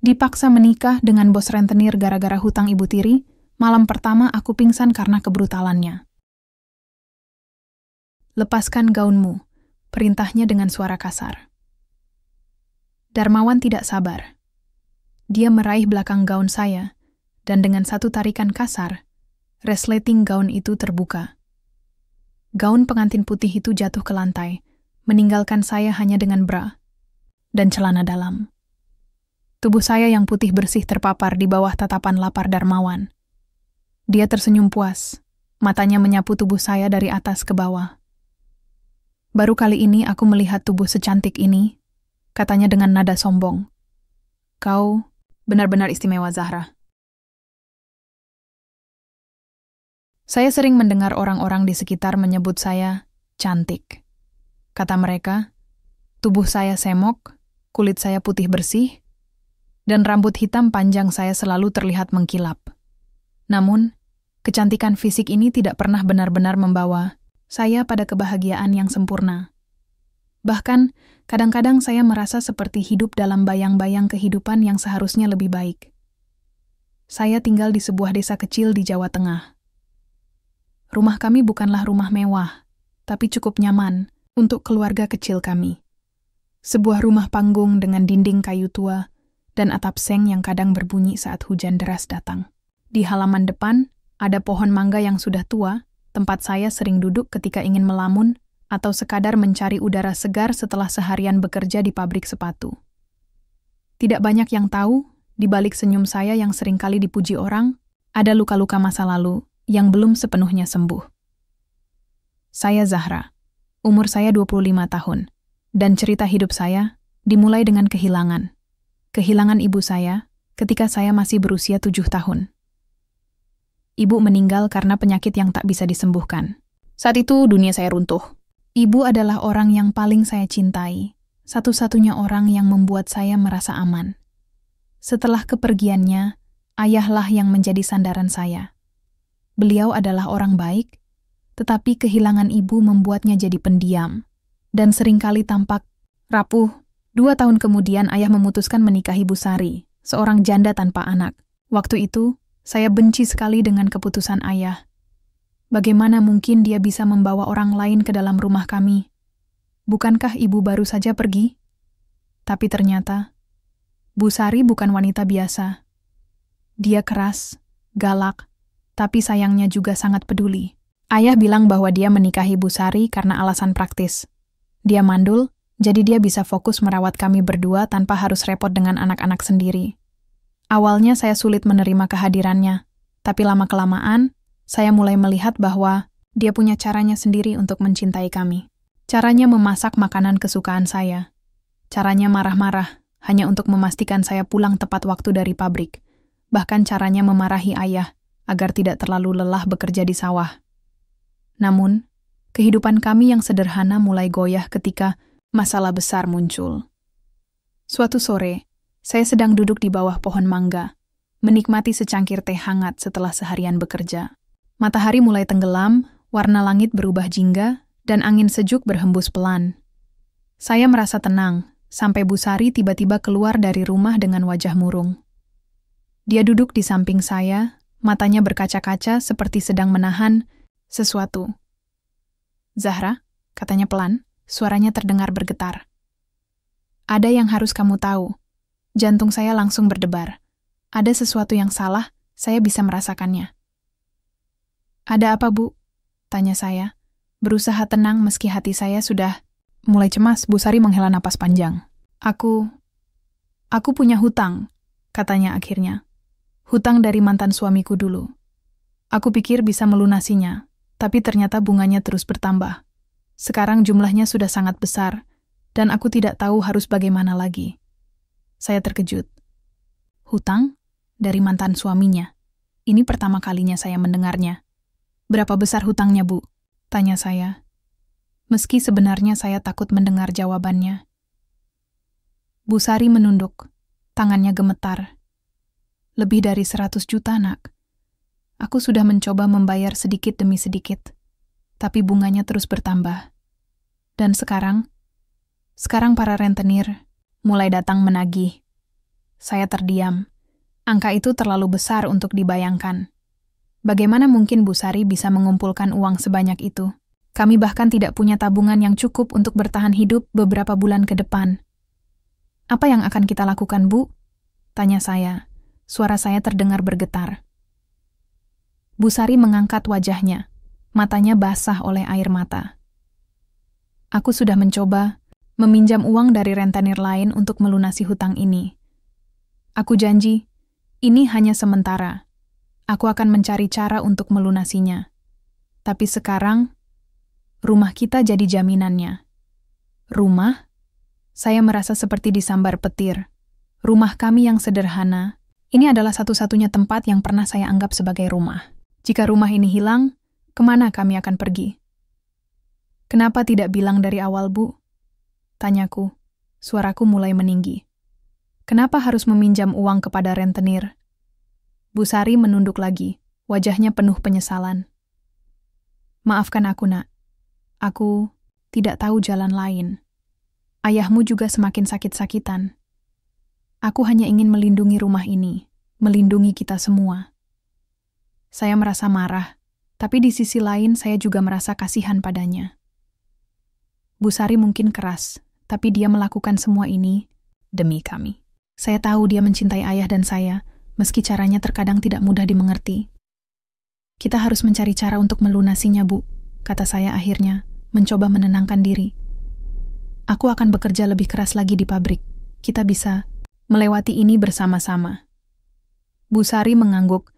Dipaksa menikah dengan bos rentenir gara-gara hutang ibu tiri, malam pertama aku pingsan karena kebrutalannya. Lepaskan gaunmu, perintahnya dengan suara kasar. Darmawan tidak sabar. Dia meraih belakang gaun saya, dan dengan satu tarikan kasar, resleting gaun itu terbuka. Gaun pengantin putih itu jatuh ke lantai, meninggalkan saya hanya dengan bra dan celana dalam. Tubuh saya yang putih bersih terpapar di bawah tatapan lapar Darmawan. Dia tersenyum puas, matanya menyapu tubuh saya dari atas ke bawah. Baru kali ini aku melihat tubuh secantik ini, katanya dengan nada sombong. Kau benar-benar istimewa, Zahra. Saya sering mendengar orang-orang di sekitar menyebut saya cantik. Kata mereka, tubuh saya semok, kulit saya putih bersih, dan rambut hitam panjang saya selalu terlihat mengkilap. Namun, kecantikan fisik ini tidak pernah benar-benar membawa saya pada kebahagiaan yang sempurna. Bahkan, kadang-kadang saya merasa seperti hidup dalam bayang-bayang kehidupan yang seharusnya lebih baik. Saya tinggal di sebuah desa kecil di Jawa Tengah. Rumah kami bukanlah rumah mewah, tapi cukup nyaman untuk keluarga kecil kami. Sebuah rumah panggung dengan dinding kayu tua dan atap seng yang kadang berbunyi saat hujan deras datang. Di halaman depan, ada pohon mangga yang sudah tua, tempat saya sering duduk ketika ingin melamun atau sekadar mencari udara segar setelah seharian bekerja di pabrik sepatu. Tidak banyak yang tahu, di balik senyum saya yang seringkali dipuji orang, ada luka-luka masa lalu yang belum sepenuhnya sembuh. Saya Zahra, umur saya 25 tahun, dan cerita hidup saya dimulai dengan kehilangan. Kehilangan ibu saya ketika saya masih berusia 7 tahun. Ibu meninggal karena penyakit yang tak bisa disembuhkan. Saat itu dunia saya runtuh. Ibu adalah orang yang paling saya cintai, satu-satunya orang yang membuat saya merasa aman. Setelah kepergiannya, ayahlah yang menjadi sandaran saya. Beliau adalah orang baik, tetapi kehilangan ibu membuatnya jadi pendiam, dan seringkali tampak rapuh. 2 tahun kemudian ayah memutuskan menikahi Bu Sari, seorang janda tanpa anak. Waktu itu, saya benci sekali dengan keputusan ayah. Bagaimana mungkin dia bisa membawa orang lain ke dalam rumah kami? Bukankah ibu baru saja pergi? Tapi ternyata, Bu Sari bukan wanita biasa. Dia keras, galak, tapi sayangnya juga sangat peduli. Ayah bilang bahwa dia menikahi Bu Sari karena alasan praktis. Dia mandul, jadi dia bisa fokus merawat kami berdua tanpa harus repot dengan anak-anak sendiri. Awalnya saya sulit menerima kehadirannya, tapi lama-kelamaan, saya mulai melihat bahwa dia punya caranya sendiri untuk mencintai kami. Caranya memasak makanan kesukaan saya. Caranya marah-marah, hanya untuk memastikan saya pulang tepat waktu dari pabrik. Bahkan caranya memarahi ayah, agar tidak terlalu lelah bekerja di sawah. Namun, kehidupan kami yang sederhana mulai goyah ketika masalah besar muncul. Suatu sore, saya sedang duduk di bawah pohon mangga, menikmati secangkir teh hangat setelah seharian bekerja. Matahari mulai tenggelam, warna langit berubah jingga, dan angin sejuk berhembus pelan. Saya merasa tenang, sampai Bu Sari tiba-tiba keluar dari rumah dengan wajah murung. Dia duduk di samping saya, matanya berkaca-kaca seperti sedang menahan sesuatu. "Zahra," katanya pelan. Suaranya terdengar bergetar. "Ada yang harus kamu tahu." Jantung saya langsung berdebar. Ada sesuatu yang salah, saya bisa merasakannya. "Ada apa, Bu?" tanya saya. Berusaha tenang meski hati saya sudah mulai cemas. Bu Sari menghela napas panjang. Aku punya hutang," katanya akhirnya. "Hutang dari mantan suamiku dulu. Aku pikir bisa melunasinya, tapi ternyata bunganya terus bertambah. Sekarang jumlahnya sudah sangat besar, dan aku tidak tahu harus bagaimana lagi." Saya terkejut. Hutang? Dari mantan suaminya? Ini pertama kalinya saya mendengarnya. "Berapa besar hutangnya, Bu?" tanya saya. Meski sebenarnya saya takut mendengar jawabannya. Bu Sari menunduk, tangannya gemetar. "Lebih dari 100 juta, Nak. Aku sudah mencoba membayar sedikit demi sedikit, tapi bunganya terus bertambah. Dan sekarang para rentenir mulai datang menagih. Saya terdiam. Angka itu terlalu besar untuk dibayangkan. Bagaimana mungkin Bu Sari bisa mengumpulkan uang sebanyak itu? Kami bahkan tidak punya tabungan yang cukup untuk bertahan hidup beberapa bulan ke depan. Apa yang akan kita lakukan, Bu? Tanya saya. Suara saya terdengar bergetar. Bu Sari mengangkat wajahnya. Matanya basah oleh air mata. Aku sudah mencoba meminjam uang dari rentenir lain untuk melunasi hutang ini. Aku janji, ini hanya sementara. Aku akan mencari cara untuk melunasinya. Tapi sekarang, rumah kita jadi jaminannya. Rumah? Saya merasa seperti disambar petir. Rumah kami yang sederhana, ini adalah satu-satunya tempat yang pernah saya anggap sebagai rumah. Jika rumah ini hilang, kemana kami akan pergi? Kenapa tidak bilang dari awal, Bu? Tanyaku. Suaraku mulai meninggi. Kenapa harus meminjam uang kepada rentenir? Bu Sari menunduk lagi, wajahnya penuh penyesalan. Maafkan aku, Nak. Aku tidak tahu jalan lain. Ayahmu juga semakin sakit-sakitan. Aku hanya ingin melindungi rumah ini, melindungi kita semua. Saya merasa marah, tapi di sisi lain saya juga merasa kasihan padanya. Bu Sari mungkin keras, tapi dia melakukan semua ini demi kami. Saya tahu dia mencintai ayah dan saya, meski caranya terkadang tidak mudah dimengerti. Kita harus mencari cara untuk melunasinya, Bu, kata saya akhirnya, mencoba menenangkan diri. Aku akan bekerja lebih keras lagi di pabrik. Kita bisa melewati ini bersama-sama. Bu Sari mengangguk,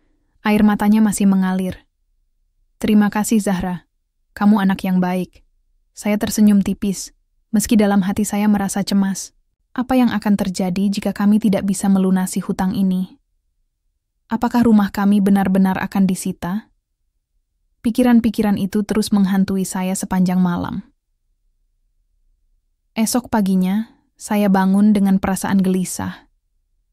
air matanya masih mengalir. Terima kasih, Zahra. Kamu anak yang baik. Saya tersenyum tipis, meski dalam hati saya merasa cemas. Apa yang akan terjadi jika kami tidak bisa melunasi hutang ini? Apakah rumah kami benar-benar akan disita? Pikiran-pikiran itu terus menghantui saya sepanjang malam. Esok paginya, saya bangun dengan perasaan gelisah.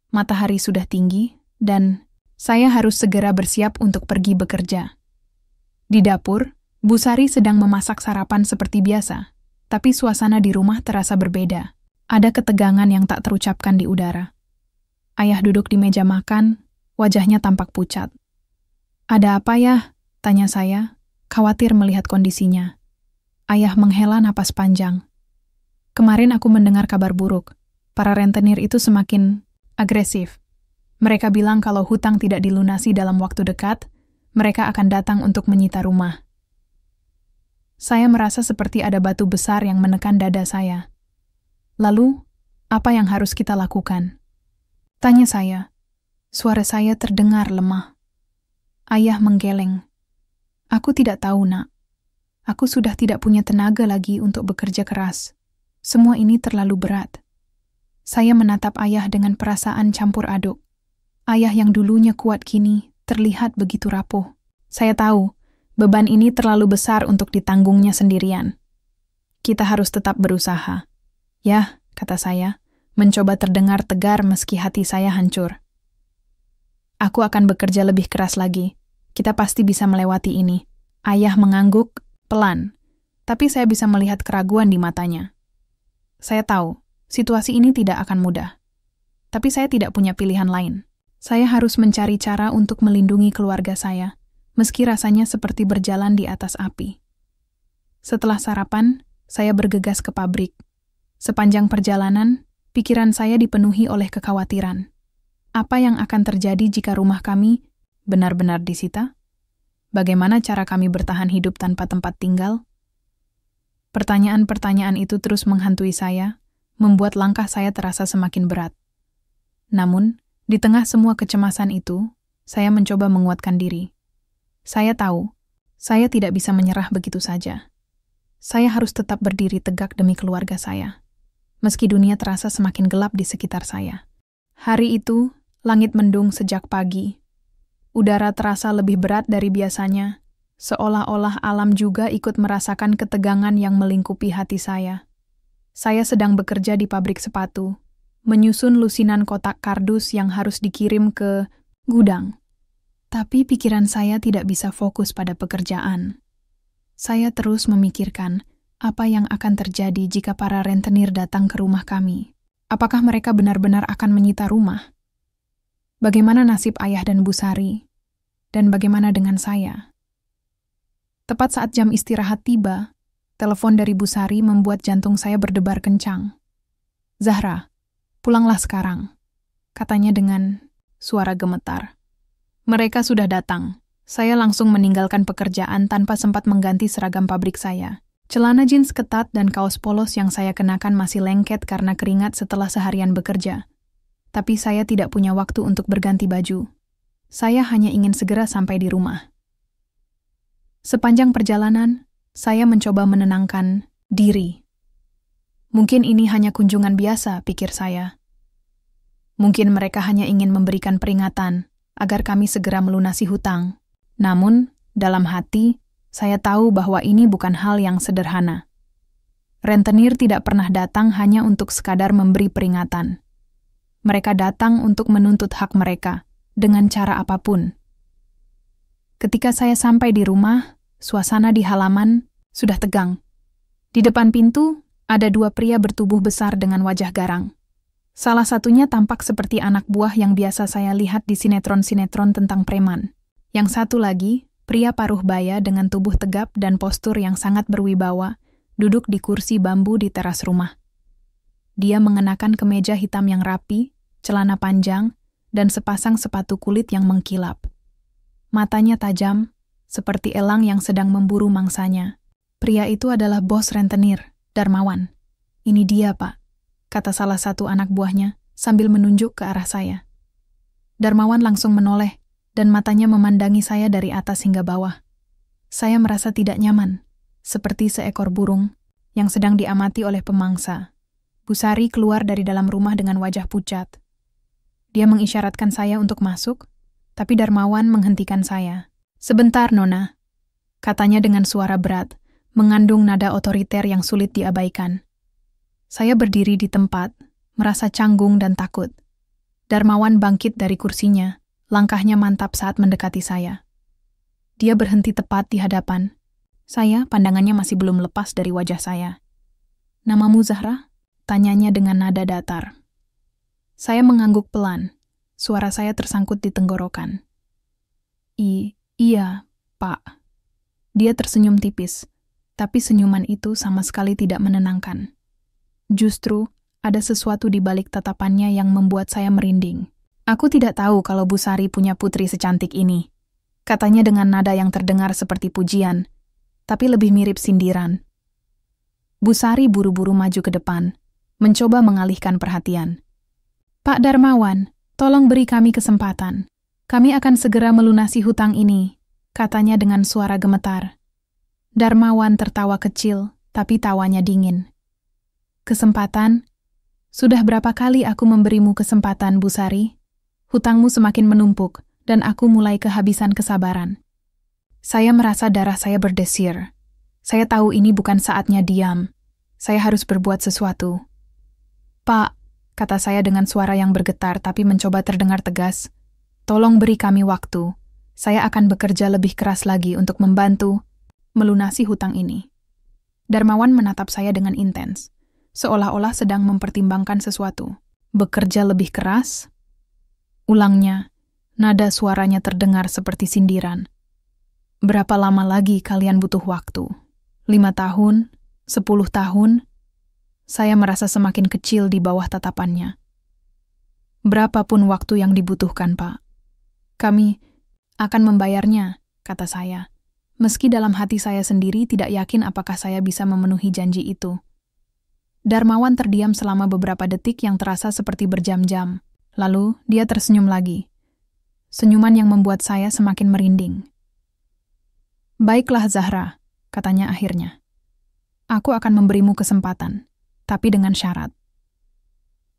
Matahari sudah tinggi, dan saya harus segera bersiap untuk pergi bekerja. Di dapur, Bu Sari sedang memasak sarapan seperti biasa, tapi suasana di rumah terasa berbeda. Ada ketegangan yang tak terucapkan di udara. Ayah duduk di meja makan, wajahnya tampak pucat. Ada apa ya? Tanya saya, khawatir melihat kondisinya. Ayah menghela napas panjang. Kemarin aku mendengar kabar buruk. Para rentenir itu semakin agresif. Mereka bilang kalau hutang tidak dilunasi dalam waktu dekat, mereka akan datang untuk menyita rumah. Saya merasa seperti ada batu besar yang menekan dada saya. Lalu, apa yang harus kita lakukan? Tanya saya. Suara saya terdengar lemah. Ayah menggeleng. Aku tidak tahu, Nak. Aku sudah tidak punya tenaga lagi untuk bekerja keras. Semua ini terlalu berat. Saya menatap ayah dengan perasaan campur aduk. Ayah yang dulunya kuat kini terlihat begitu rapuh. Saya tahu, beban ini terlalu besar untuk ditanggungnya sendirian. Kita harus tetap berusaha. Ya, kata saya, mencoba terdengar tegar meski hati saya hancur. Aku akan bekerja lebih keras lagi. Kita pasti bisa melewati ini. Ayah mengangguk, pelan. Tapi saya bisa melihat keraguan di matanya. Saya tahu, situasi ini tidak akan mudah. Tapi saya tidak punya pilihan lain. Saya harus mencari cara untuk melindungi keluarga saya, meski rasanya seperti berjalan di atas api. Setelah sarapan, saya bergegas ke pabrik. Sepanjang perjalanan, pikiran saya dipenuhi oleh kekhawatiran. Apa yang akan terjadi jika rumah kami benar-benar disita? Bagaimana cara kami bertahan hidup tanpa tempat tinggal? Pertanyaan-pertanyaan itu terus menghantui saya, membuat langkah saya terasa semakin berat. Namun, di tengah semua kecemasan itu, saya mencoba menguatkan diri. Saya tahu, saya tidak bisa menyerah begitu saja. Saya harus tetap berdiri tegak demi keluarga saya. Meski dunia terasa semakin gelap di sekitar saya. Hari itu, langit mendung sejak pagi. Udara terasa lebih berat dari biasanya, seolah-olah alam juga ikut merasakan ketegangan yang melingkupi hati saya. Saya sedang bekerja di pabrik sepatu, menyusun lusinan kotak kardus yang harus dikirim ke gudang. Tapi pikiran saya tidak bisa fokus pada pekerjaan. Saya terus memikirkan apa yang akan terjadi jika para rentenir datang ke rumah kami. Apakah mereka benar-benar akan menyita rumah? Bagaimana nasib ayah dan Bu Sari? Dan bagaimana dengan saya? Tepat saat jam istirahat tiba, telepon dari Bu Sari membuat jantung saya berdebar kencang. "Zahra, pulanglah sekarang," katanya dengan suara gemetar. Mereka sudah datang. Saya langsung meninggalkan pekerjaan tanpa sempat mengganti seragam pabrik saya. Celana jeans ketat dan kaos polos yang saya kenakan masih lengket karena keringat setelah seharian bekerja. Tapi saya tidak punya waktu untuk berganti baju. Saya hanya ingin segera sampai di rumah. Sepanjang perjalanan, saya mencoba menenangkan diri. Mungkin ini hanya kunjungan biasa, pikir saya. Mungkin mereka hanya ingin memberikan peringatan agar kami segera melunasi hutang. Namun, dalam hati, saya tahu bahwa ini bukan hal yang sederhana. Rentenir tidak pernah datang hanya untuk sekadar memberi peringatan. Mereka datang untuk menuntut hak mereka, dengan cara apapun. Ketika saya sampai di rumah, suasana di halaman sudah tegang. Di depan pintu, ada dua pria bertubuh besar dengan wajah garang. Salah satunya tampak seperti anak buah yang biasa saya lihat di sinetron-sinetron tentang preman. Yang satu lagi, pria paruh baya dengan tubuh tegap dan postur yang sangat berwibawa, duduk di kursi bambu di teras rumah. Dia mengenakan kemeja hitam yang rapi, celana panjang, dan sepasang sepatu kulit yang mengkilap. Matanya tajam, seperti elang yang sedang memburu mangsanya. Pria itu adalah bos rentenir, Darmawan. "Ini dia, Pak," kata salah satu anak buahnya sambil menunjuk ke arah saya. Darmawan langsung menoleh, dan matanya memandangi saya dari atas hingga bawah. Saya merasa tidak nyaman, seperti seekor burung yang sedang diamati oleh pemangsa. Bu Sari keluar dari dalam rumah dengan wajah pucat. Dia mengisyaratkan saya untuk masuk, tapi Darmawan menghentikan saya. "Sebentar, Nona," katanya dengan suara berat, mengandung nada otoriter yang sulit diabaikan. Saya berdiri di tempat, merasa canggung dan takut. Darmawan bangkit dari kursinya, langkahnya mantap saat mendekati saya. Dia berhenti tepat di hadapan. Saya, pandangannya masih belum lepas dari wajah saya. "Namamu Zahra?" tanyanya dengan nada datar. Saya mengangguk pelan. Suara saya tersangkut di tenggorokan. Iya, Pak." Dia tersenyum tipis, tapi senyuman itu sama sekali tidak menenangkan. Justru, ada sesuatu di balik tatapannya yang membuat saya merinding. "Aku tidak tahu kalau Bu Sari punya putri secantik ini," katanya dengan nada yang terdengar seperti pujian, tapi lebih mirip sindiran. Bu Sari buru-buru maju ke depan, mencoba mengalihkan perhatian. "Pak Darmawan, tolong beri kami kesempatan. Kami akan segera melunasi hutang ini," katanya dengan suara gemetar. Darmawan tertawa kecil, tapi tawanya dingin. "Kesempatan? Sudah berapa kali aku memberimu kesempatan, Bu Sari? Hutangmu semakin menumpuk, dan aku mulai kehabisan kesabaran." Saya merasa darah saya berdesir. Saya tahu ini bukan saatnya diam. Saya harus berbuat sesuatu. "Pak," kata saya dengan suara yang bergetar tapi mencoba terdengar tegas, "tolong beri kami waktu. Saya akan bekerja lebih keras lagi untuk membantu melunasi hutang ini." Darmawan menatap saya dengan intens, seolah-olah sedang mempertimbangkan sesuatu. "Bekerja lebih keras?" Ulangnya, nada suaranya terdengar seperti sindiran. "Berapa lama lagi kalian butuh waktu? 5 tahun? 10 tahun? Saya merasa semakin kecil di bawah tatapannya. "Berapapun waktu yang dibutuhkan, Pak. Kami akan membayarnya," kata saya. Meski dalam hati saya sendiri tidak yakin apakah saya bisa memenuhi janji itu. Darmawan terdiam selama beberapa detik yang terasa seperti berjam-jam. Lalu, dia tersenyum lagi. Senyuman yang membuat saya semakin merinding. "Baiklah, Zahra," katanya akhirnya. "Aku akan memberimu kesempatan, tapi dengan syarat."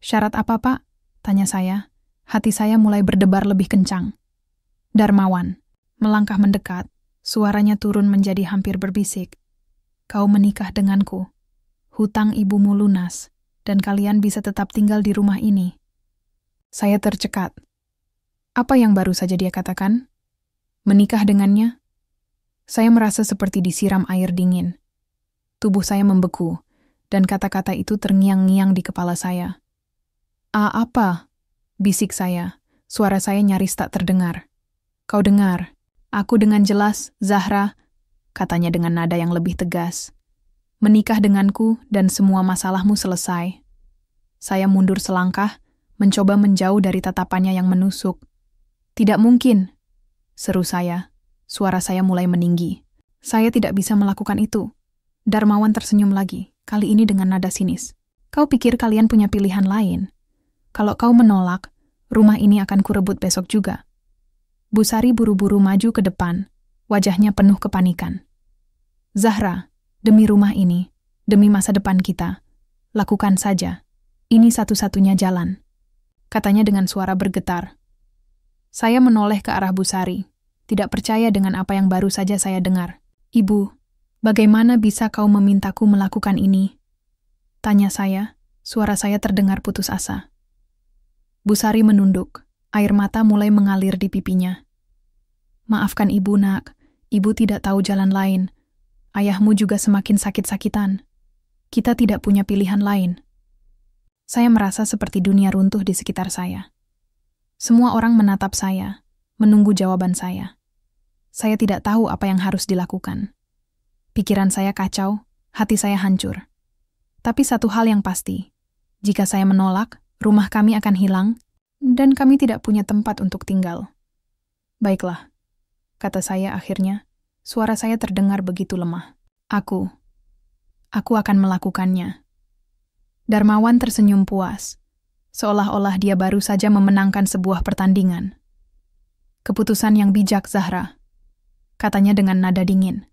"Syarat apa, Pak?" tanya saya. Hati saya mulai berdebar lebih kencang. Darmawan melangkah mendekat, suaranya turun menjadi hampir berbisik. "Kau menikah denganku. Hutang ibumu lunas, dan kalian bisa tetap tinggal di rumah ini." Saya tercekat. Apa yang baru saja dia katakan? Menikah dengannya? Saya merasa seperti disiram air dingin. Tubuh saya membeku, dan kata-kata itu terngiang-ngiang di kepala saya. Apa?" bisik saya, Suara saya nyaris tak terdengar. Kau dengar? Aku dengan jelas, Zahra, katanya dengan nada yang lebih tegas. Menikah denganku dan semua masalahmu selesai. Saya mundur selangkah, mencoba menjauh dari tatapannya yang menusuk. Tidak mungkin, seru saya. Suara saya mulai meninggi. Saya tidak bisa melakukan itu. Darmawan tersenyum lagi, kali ini dengan nada sinis. Kau pikir kalian punya pilihan lain? Kalau kau menolak, rumah ini akan kurebut besok juga. Busari buru-buru maju ke depan, wajahnya penuh kepanikan. Zahra, demi rumah ini, demi masa depan kita, lakukan saja. Ini satu-satunya jalan, katanya dengan suara bergetar. Saya menoleh ke arah Busari, tidak percaya dengan apa yang baru saja saya dengar. Ibu, bagaimana bisa kau memintaku melakukan ini? Tanya saya, suara saya terdengar putus asa. Busari menunduk, air mata mulai mengalir di pipinya. Maafkan ibu, nak, ibu tidak tahu jalan lain. Ayahmu juga semakin sakit-sakitan. Kita tidak punya pilihan lain. Saya merasa seperti dunia runtuh di sekitar saya. Semua orang menatap saya, menunggu jawaban saya. Saya tidak tahu apa yang harus dilakukan. Pikiran saya kacau, hati saya hancur. Tapi satu hal yang pasti, jika saya menolak, rumah kami akan hilang, dan kami tidak punya tempat untuk tinggal. Baiklah, kata saya akhirnya, suara saya terdengar begitu lemah. Aku akan melakukannya. Darmawan tersenyum puas, seolah-olah dia baru saja memenangkan sebuah pertandingan. Keputusan yang bijak, Zahra, katanya dengan nada dingin.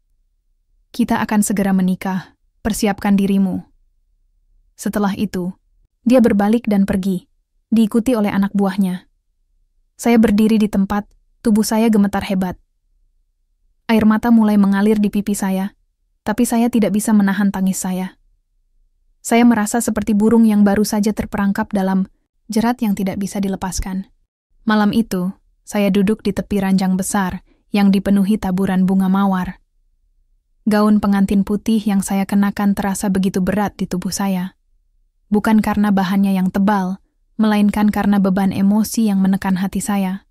Kita akan segera menikah, persiapkan dirimu. Setelah itu, dia berbalik dan pergi, diikuti oleh anak buahnya. Saya berdiri di tempat, tubuh saya gemetar hebat. Air mata mulai mengalir di pipi saya, tapi saya tidak bisa menahan tangis saya. Saya merasa seperti burung yang baru saja terperangkap dalam jerat yang tidak bisa dilepaskan. Malam itu, saya duduk di tepi ranjang besar yang dipenuhi taburan bunga mawar. Gaun pengantin putih yang saya kenakan terasa begitu berat di tubuh saya. Bukan karena bahannya yang tebal, melainkan karena beban emosi yang menekan hati saya.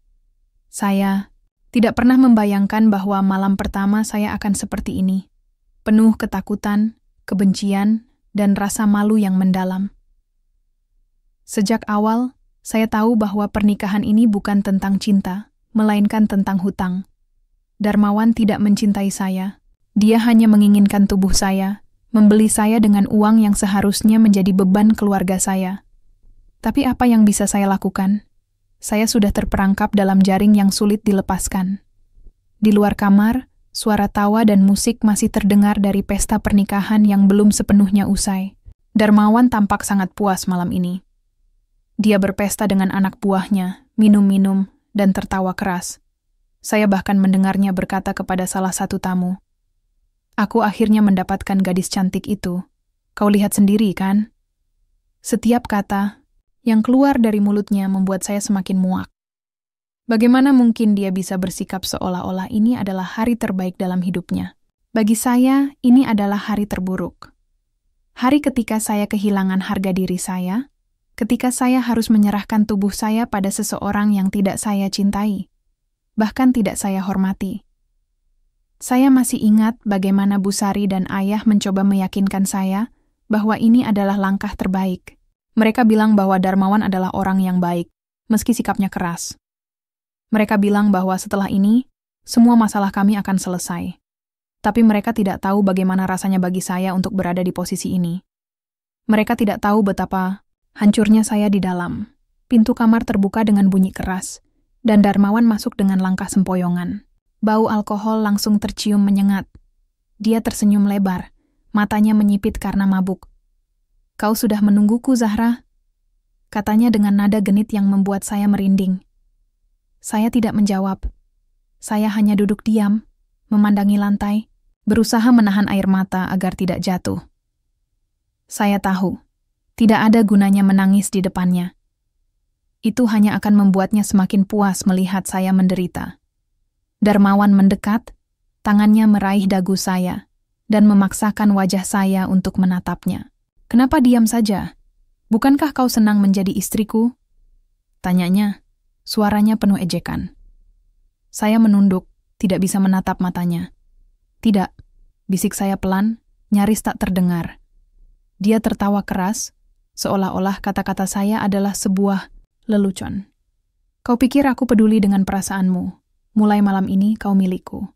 Saya tidak pernah membayangkan bahwa malam pertama saya akan seperti ini. Penuh ketakutan, kebencian, dan rasa malu yang mendalam. Sejak awal, saya tahu bahwa pernikahan ini bukan tentang cinta, melainkan tentang hutang. Darmawan tidak mencintai saya. Dia hanya menginginkan tubuh saya, membeli saya dengan uang yang seharusnya menjadi beban keluarga saya. Tapi apa yang bisa saya lakukan? Saya sudah terperangkap dalam jaring yang sulit dilepaskan. Di luar kamar, suara tawa dan musik masih terdengar dari pesta pernikahan yang belum sepenuhnya usai. Darmawan tampak sangat puas malam ini. Dia berpesta dengan anak buahnya, minum-minum, dan tertawa keras. Saya bahkan mendengarnya berkata kepada salah satu tamu, "Aku akhirnya mendapatkan gadis cantik itu. Kau lihat sendiri, kan?" Setiap kata yang keluar dari mulutnya membuat saya semakin muak. Bagaimana mungkin dia bisa bersikap seolah-olah ini adalah hari terbaik dalam hidupnya? Bagi saya, ini adalah hari terburuk. Hari ketika saya kehilangan harga diri saya, ketika saya harus menyerahkan tubuh saya pada seseorang yang tidak saya cintai, bahkan tidak saya hormati. Saya masih ingat bagaimana Busari dan ayah mencoba meyakinkan saya bahwa ini adalah langkah terbaik. Mereka bilang bahwa Darmawan adalah orang yang baik, meski sikapnya keras. Mereka bilang bahwa setelah ini, semua masalah kami akan selesai. Tapi mereka tidak tahu bagaimana rasanya bagi saya untuk berada di posisi ini. Mereka tidak tahu betapa hancurnya saya di dalam. Pintu kamar terbuka dengan bunyi keras, dan Darmawan masuk dengan langkah sempoyongan. Bau alkohol langsung tercium menyengat. Dia tersenyum lebar, matanya menyipit karena mabuk. "Kau sudah menungguku, Zahra," katanya dengan nada genit yang membuat saya merinding. Saya tidak menjawab. Saya hanya duduk diam, memandangi lantai, berusaha menahan air mata agar tidak jatuh. Saya tahu, tidak ada gunanya menangis di depannya. Itu hanya akan membuatnya semakin puas melihat saya menderita. Darmawan mendekat, tangannya meraih dagu saya, dan memaksakan wajah saya untuk menatapnya. "Kenapa diam saja? Bukankah kau senang menjadi istriku?" tanyanya. Suaranya penuh ejekan. Saya menunduk, tidak bisa menatap matanya. Tidak, bisik saya pelan, nyaris tak terdengar. Dia tertawa keras, seolah-olah kata-kata saya adalah sebuah lelucon. Kau pikir aku peduli dengan perasaanmu. Mulai malam ini kau milikku.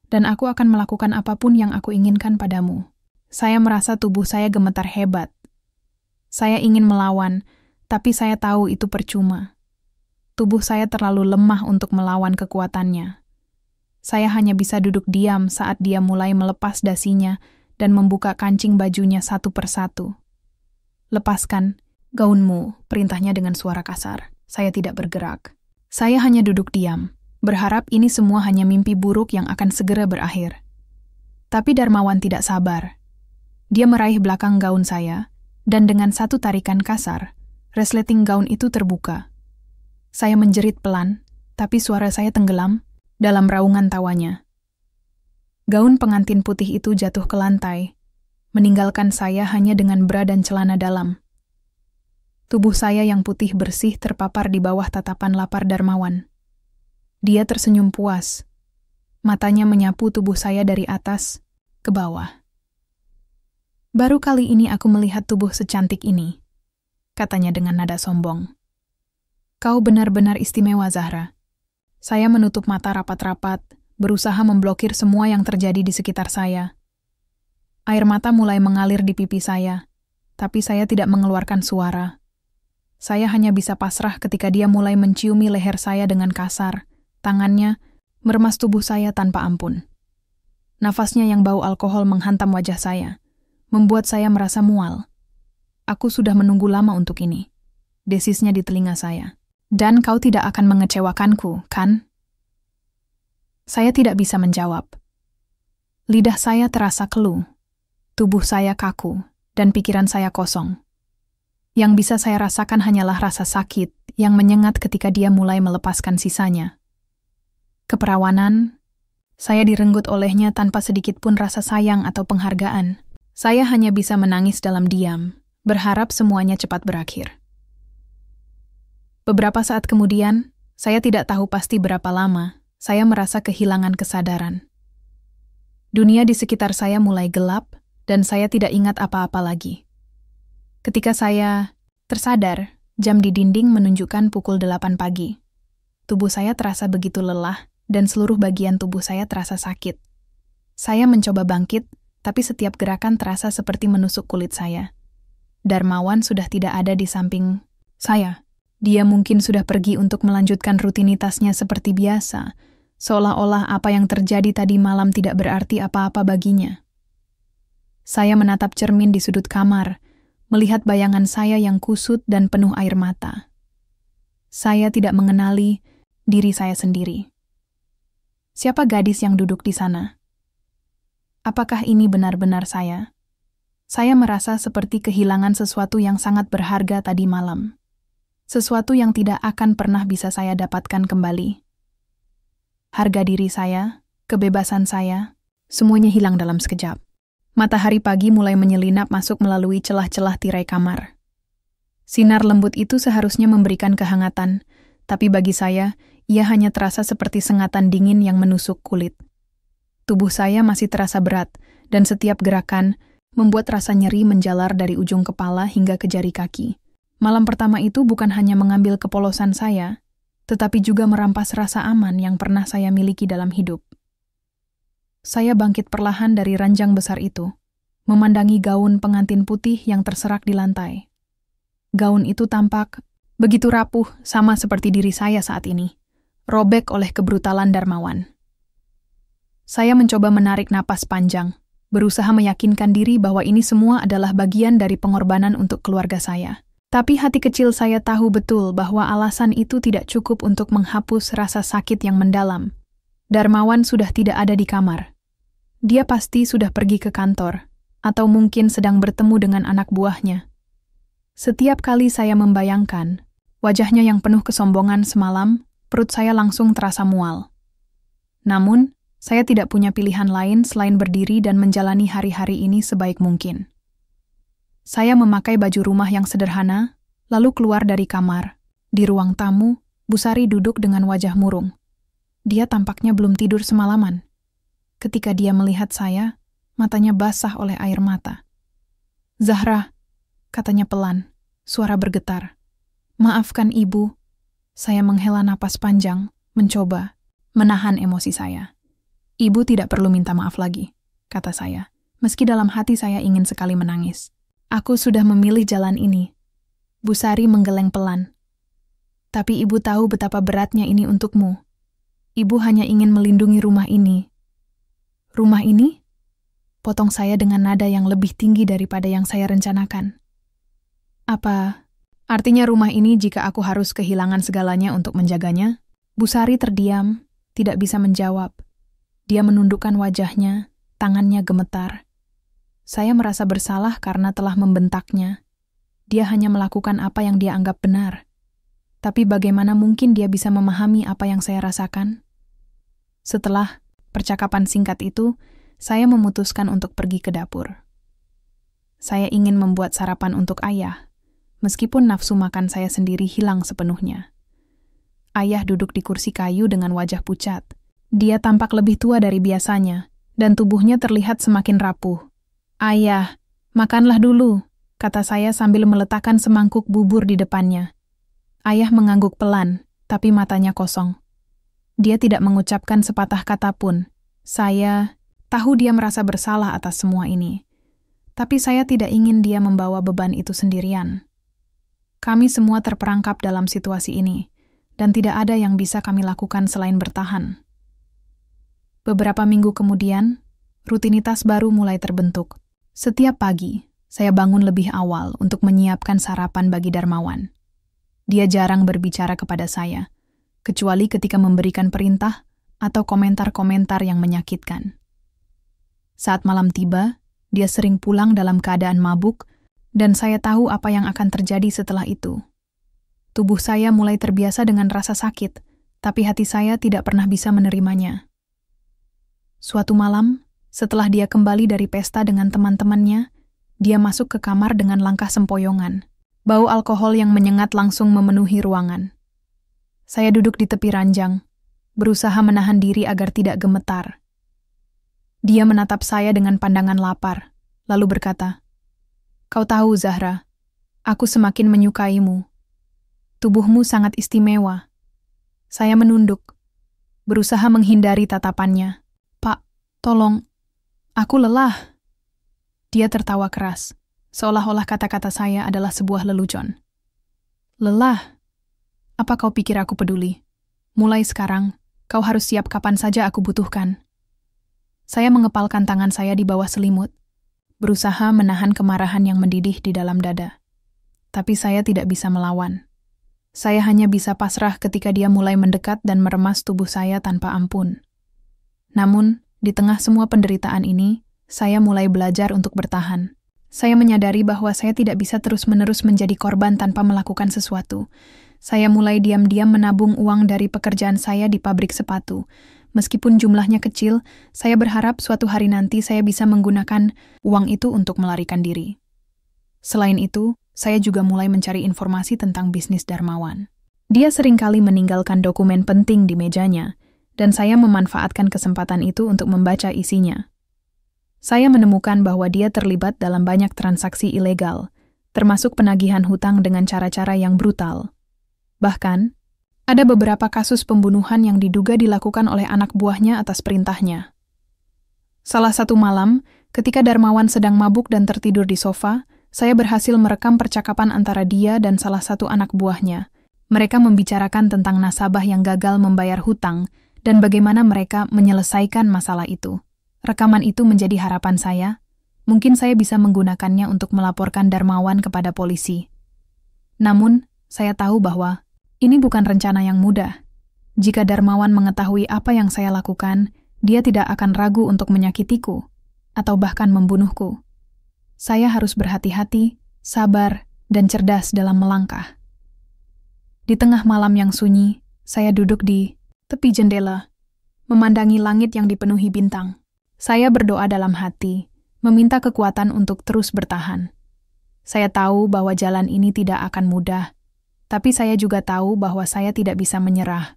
Dan aku akan melakukan apapun yang aku inginkan padamu. Saya merasa tubuh saya gemetar hebat. Saya ingin melawan, tapi saya tahu itu percuma. Tubuh saya terlalu lemah untuk melawan kekuatannya. Saya hanya bisa duduk diam saat dia mulai melepas dasinya dan membuka kancing bajunya satu persatu. Lepaskan gaunmu, perintahnya dengan suara kasar. Saya tidak bergerak. Saya hanya duduk diam, berharap ini semua hanya mimpi buruk yang akan segera berakhir. Tapi Darmawan tidak sabar. Dia meraih belakang gaun saya, dan dengan satu tarikan kasar, resleting gaun itu terbuka. Saya menjerit pelan, tapi suara saya tenggelam dalam raungan tawanya. Gaun pengantin putih itu jatuh ke lantai, meninggalkan saya hanya dengan bra dan celana dalam. Tubuh saya yang putih bersih terpapar di bawah tatapan lapar Darmawan. Dia tersenyum puas. Matanya menyapu tubuh saya dari atas ke bawah. Baru kali ini aku melihat tubuh secantik ini, katanya dengan nada sombong. Kau benar-benar istimewa, Zahra. Saya menutup mata rapat-rapat, berusaha memblokir semua yang terjadi di sekitar saya. Air mata mulai mengalir di pipi saya, tapi saya tidak mengeluarkan suara. Saya hanya bisa pasrah ketika dia mulai menciumi leher saya dengan kasar. Tangannya meremas tubuh saya tanpa ampun. Nafasnya yang bau alkohol menghantam wajah saya, membuat saya merasa mual. Aku sudah menunggu lama untuk ini. Desisnya di telinga saya. Dan kau tidak akan mengecewakanku, kan? Saya tidak bisa menjawab. Lidah saya terasa keluh, tubuh saya kaku, dan pikiran saya kosong. Yang bisa saya rasakan hanyalah rasa sakit yang menyengat ketika dia mulai melepaskan sisanya. Keperawanan, saya direnggut olehnya tanpa sedikit pun rasa sayang atau penghargaan. Saya hanya bisa menangis dalam diam, berharap semuanya cepat berakhir. Beberapa saat kemudian, saya tidak tahu pasti berapa lama, saya merasa kehilangan kesadaran. Dunia di sekitar saya mulai gelap, dan saya tidak ingat apa-apa lagi. Ketika saya tersadar, jam di dinding menunjukkan pukul 8 pagi. Tubuh saya terasa begitu lelah, dan seluruh bagian tubuh saya terasa sakit. Saya mencoba bangkit, tapi setiap gerakan terasa seperti menusuk kulit saya. Darmawan sudah tidak ada di samping saya. Dia mungkin sudah pergi untuk melanjutkan rutinitasnya seperti biasa, seolah-olah apa yang terjadi tadi malam tidak berarti apa-apa baginya. Saya menatap cermin di sudut kamar, melihat bayangan saya yang kusut dan penuh air mata. Saya tidak mengenali diri saya sendiri. Siapa gadis yang duduk di sana? Apakah ini benar-benar saya? Saya merasa seperti kehilangan sesuatu yang sangat berharga tadi malam. Sesuatu yang tidak akan pernah bisa saya dapatkan kembali. Harga diri saya, kebebasan saya, semuanya hilang dalam sekejap. Matahari pagi mulai menyelinap masuk melalui celah-celah tirai kamar. Sinar lembut itu seharusnya memberikan kehangatan, tapi bagi saya, ia hanya terasa seperti sengatan dingin yang menusuk kulit. Tubuh saya masih terasa berat, dan setiap gerakan membuat rasa nyeri menjalar dari ujung kepala hingga ke jari kaki. Malam pertama itu bukan hanya mengambil kepolosan saya, tetapi juga merampas rasa aman yang pernah saya miliki dalam hidup. Saya bangkit perlahan dari ranjang besar itu, memandangi gaun pengantin putih yang terserak di lantai. Gaun itu tampak begitu rapuh, sama seperti diri saya saat ini, robek oleh kebrutalan Darmawan. Saya mencoba menarik napas panjang, berusaha meyakinkan diri bahwa ini semua adalah bagian dari pengorbanan untuk keluarga saya. Tapi hati kecil saya tahu betul bahwa alasan itu tidak cukup untuk menghapus rasa sakit yang mendalam. Darmawan sudah tidak ada di kamar. Dia pasti sudah pergi ke kantor, atau mungkin sedang bertemu dengan anak buahnya. Setiap kali saya membayangkan wajahnya yang penuh kesombongan semalam, perut saya langsung terasa mual. Namun, saya tidak punya pilihan lain selain berdiri dan menjalani hari-hari ini sebaik mungkin. Saya memakai baju rumah yang sederhana, lalu keluar dari kamar. Di ruang tamu, Bu Sari duduk dengan wajah murung. Dia tampaknya belum tidur semalaman. Ketika dia melihat saya, matanya basah oleh air mata. "Zahra," katanya pelan, suara bergetar. "Maafkan Ibu." Saya menghela napas panjang, mencoba menahan emosi saya. "Ibu tidak perlu minta maaf lagi," kata saya, meski dalam hati saya ingin sekali menangis. "Aku sudah memilih jalan ini." Bu Sari menggeleng pelan. "Tapi Ibu tahu betapa beratnya ini untukmu. Ibu hanya ingin melindungi rumah ini." "Rumah ini?" Potong saya dengan nada yang lebih tinggi daripada yang saya rencanakan. "Apa artinya rumah ini jika aku harus kehilangan segalanya untuk menjaganya?" Bu Sari terdiam, tidak bisa menjawab. Dia menundukkan wajahnya, tangannya gemetar. Saya merasa bersalah karena telah membentaknya. Dia hanya melakukan apa yang dia anggap benar. Tapi bagaimana mungkin dia bisa memahami apa yang saya rasakan? Setelah percakapan singkat itu, saya memutuskan untuk pergi ke dapur. Saya ingin membuat sarapan untuk ayah, meskipun nafsu makan saya sendiri hilang sepenuhnya. Ayah duduk di kursi kayu dengan wajah pucat. Dia tampak lebih tua dari biasanya, dan tubuhnya terlihat semakin rapuh. "Ayah, makanlah dulu," kata saya sambil meletakkan semangkuk bubur di depannya. Ayah mengangguk pelan, tapi matanya kosong. Dia tidak mengucapkan sepatah kata pun. Saya tahu dia merasa bersalah atas semua ini. Tapi saya tidak ingin dia membawa beban itu sendirian. Kami semua terperangkap dalam situasi ini, dan tidak ada yang bisa kami lakukan selain bertahan. Beberapa minggu kemudian, rutinitas baru mulai terbentuk. Setiap pagi, saya bangun lebih awal untuk menyiapkan sarapan bagi Darmawan. Dia jarang berbicara kepada saya, kecuali ketika memberikan perintah atau komentar-komentar yang menyakitkan. Saat malam tiba, dia sering pulang dalam keadaan mabuk, dan saya tahu apa yang akan terjadi setelah itu. Tubuh saya mulai terbiasa dengan rasa sakit, tapi hati saya tidak pernah bisa menerimanya. Suatu malam, setelah dia kembali dari pesta dengan teman-temannya, dia masuk ke kamar dengan langkah sempoyongan. Bau alkohol yang menyengat langsung memenuhi ruangan. Saya duduk di tepi ranjang, berusaha menahan diri agar tidak gemetar. Dia menatap saya dengan pandangan lapar, lalu berkata, "Kau tahu, Zahra, aku semakin menyukaimu. Tubuhmu sangat istimewa." Saya menunduk, berusaha menghindari tatapannya. "Pak, tolong, aku lelah." Dia tertawa keras, seolah-olah kata-kata saya adalah sebuah lelucon. "Lelah? Apa kau pikir aku peduli? Mulai sekarang, kau harus siap kapan saja aku butuhkan." Saya mengepalkan tangan saya di bawah selimut, berusaha menahan kemarahan yang mendidih di dalam dada. Tapi saya tidak bisa melawan. Saya hanya bisa pasrah ketika dia mulai mendekat dan meremas tubuh saya tanpa ampun. Namun, di tengah semua penderitaan ini, saya mulai belajar untuk bertahan. Saya menyadari bahwa saya tidak bisa terus-menerus menjadi korban tanpa melakukan sesuatu. Saya mulai diam-diam menabung uang dari pekerjaan saya di pabrik sepatu. Meskipun jumlahnya kecil, saya berharap suatu hari nanti saya bisa menggunakan uang itu untuk melarikan diri. Selain itu, saya juga mulai mencari informasi tentang bisnis Darmawan. Dia seringkali meninggalkan dokumen penting di mejanya, dan saya memanfaatkan kesempatan itu untuk membaca isinya. Saya menemukan bahwa dia terlibat dalam banyak transaksi ilegal, termasuk penagihan hutang dengan cara-cara yang brutal. Bahkan, ada beberapa kasus pembunuhan yang diduga dilakukan oleh anak buahnya atas perintahnya. Salah satu malam, ketika Darmawan sedang mabuk dan tertidur di sofa, saya berhasil merekam percakapan antara dia dan salah satu anak buahnya. Mereka membicarakan tentang nasabah yang gagal membayar hutang dan bagaimana mereka menyelesaikan masalah itu. Rekaman itu menjadi harapan saya. Mungkin saya bisa menggunakannya untuk melaporkan Darmawan kepada polisi. Namun, saya tahu bahwa ini bukan rencana yang mudah. Jika Darmawan mengetahui apa yang saya lakukan, dia tidak akan ragu untuk menyakitiku atau bahkan membunuhku. Saya harus berhati-hati, sabar, dan cerdas dalam melangkah. Di tengah malam yang sunyi, saya duduk di tepi jendela, memandangi langit yang dipenuhi bintang. Saya berdoa dalam hati, meminta kekuatan untuk terus bertahan. Saya tahu bahwa jalan ini tidak akan mudah, Tapi saya juga tahu bahwa saya tidak bisa menyerah.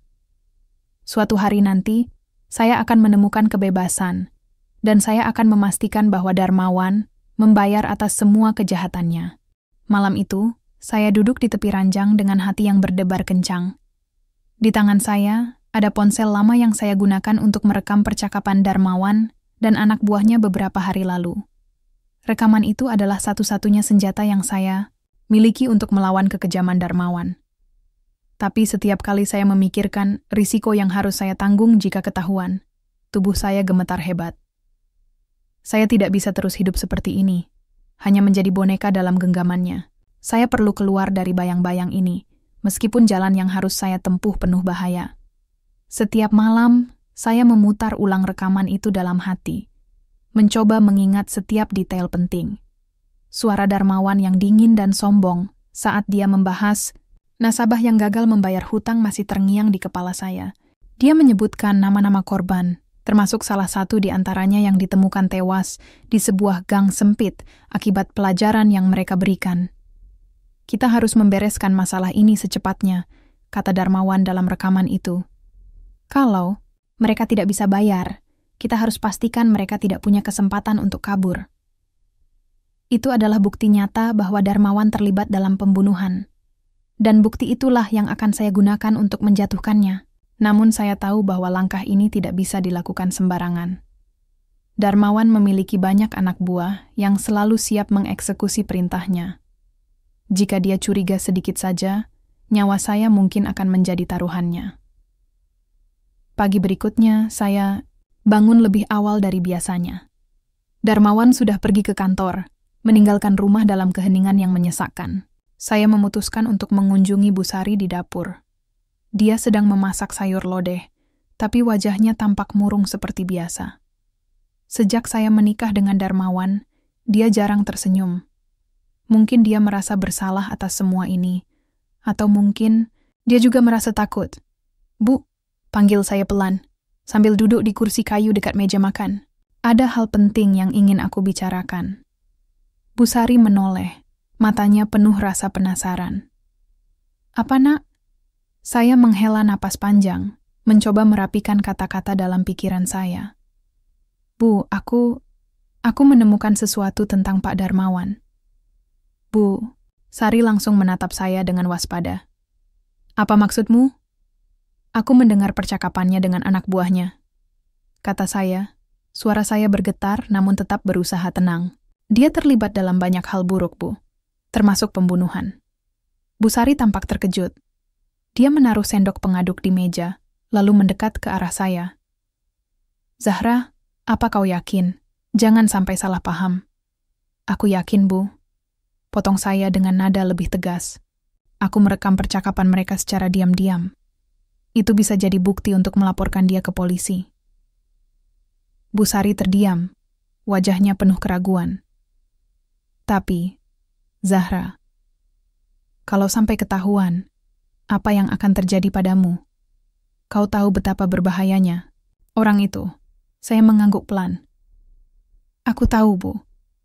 Suatu hari nanti, saya akan menemukan kebebasan, dan saya akan memastikan bahwa Darmawan membayar atas semua kejahatannya. Malam itu, saya duduk di tepi ranjang dengan hati yang berdebar kencang. Di tangan saya, ada ponsel lama yang saya gunakan untuk merekam percakapan Darmawan dan anak buahnya beberapa hari lalu. Rekaman itu adalah satu-satunya senjata yang saya miliki untuk melawan kekejaman Darmawan. Tapi setiap kali saya memikirkan risiko yang harus saya tanggung jika ketahuan, tubuh saya gemetar hebat. Saya tidak bisa terus hidup seperti ini, hanya menjadi boneka dalam genggamannya. Saya perlu keluar dari bayang-bayang ini, meskipun jalan yang harus saya tempuh penuh bahaya. Setiap malam, saya memutar ulang rekaman itu dalam hati, mencoba mengingat setiap detail penting. Suara Darmawan yang dingin dan sombong saat dia membahas nasabah yang gagal membayar hutang masih terngiang di kepala saya. Dia menyebutkan nama-nama korban, termasuk salah satu di antaranya yang ditemukan tewas di sebuah gang sempit akibat pelajaran yang mereka berikan. Kita harus membereskan masalah ini secepatnya, kata Darmawan dalam rekaman itu. Kalau mereka tidak bisa bayar, kita harus pastikan mereka tidak punya kesempatan untuk kabur. Itu adalah bukti nyata bahwa Darmawan terlibat dalam pembunuhan. Dan bukti itulah yang akan saya gunakan untuk menjatuhkannya. Namun saya tahu bahwa langkah ini tidak bisa dilakukan sembarangan. Darmawan memiliki banyak anak buah yang selalu siap mengeksekusi perintahnya. Jika dia curiga sedikit saja, nyawa saya mungkin akan menjadi taruhannya. Pagi berikutnya, saya bangun lebih awal dari biasanya. Darmawan sudah pergi ke kantor, meninggalkan rumah dalam keheningan yang menyesakkan. Saya memutuskan untuk mengunjungi Bu Sari di dapur. Dia sedang memasak sayur lodeh, tapi wajahnya tampak murung seperti biasa. Sejak saya menikah dengan Darmawan, dia jarang tersenyum. Mungkin dia merasa bersalah atas semua ini, atau mungkin dia juga merasa takut. "Bu," panggil saya pelan, sambil duduk di kursi kayu dekat meja makan. "Ada hal penting yang ingin aku bicarakan." Bu Sari menoleh. Matanya penuh rasa penasaran. "Apa, Nak?" Saya menghela napas panjang, mencoba merapikan kata-kata dalam pikiran saya. "Bu, aku menemukan sesuatu tentang Pak Darmawan." "Bu," Sari langsung menatap saya dengan waspada. "Apa maksudmu?" "Aku mendengar percakapannya dengan anak buahnya," kata saya. Suara saya bergetar namun tetap berusaha tenang. "Dia terlibat dalam banyak hal buruk, Bu, termasuk pembunuhan." Bu Sari tampak terkejut. Dia menaruh sendok pengaduk di meja, lalu mendekat ke arah saya. "Zahra, apa kau yakin? Jangan sampai salah paham." "Aku yakin, Bu," potong saya dengan nada lebih tegas. "Aku merekam percakapan mereka secara diam-diam. Itu bisa jadi bukti untuk melaporkan dia ke polisi." Bu Sari terdiam, wajahnya penuh keraguan. "Tapi, Zahra, kalau sampai ketahuan, apa yang akan terjadi padamu? Kau tahu betapa berbahayanya." "Orang itu," saya mengangguk pelan. "Aku tahu, Bu,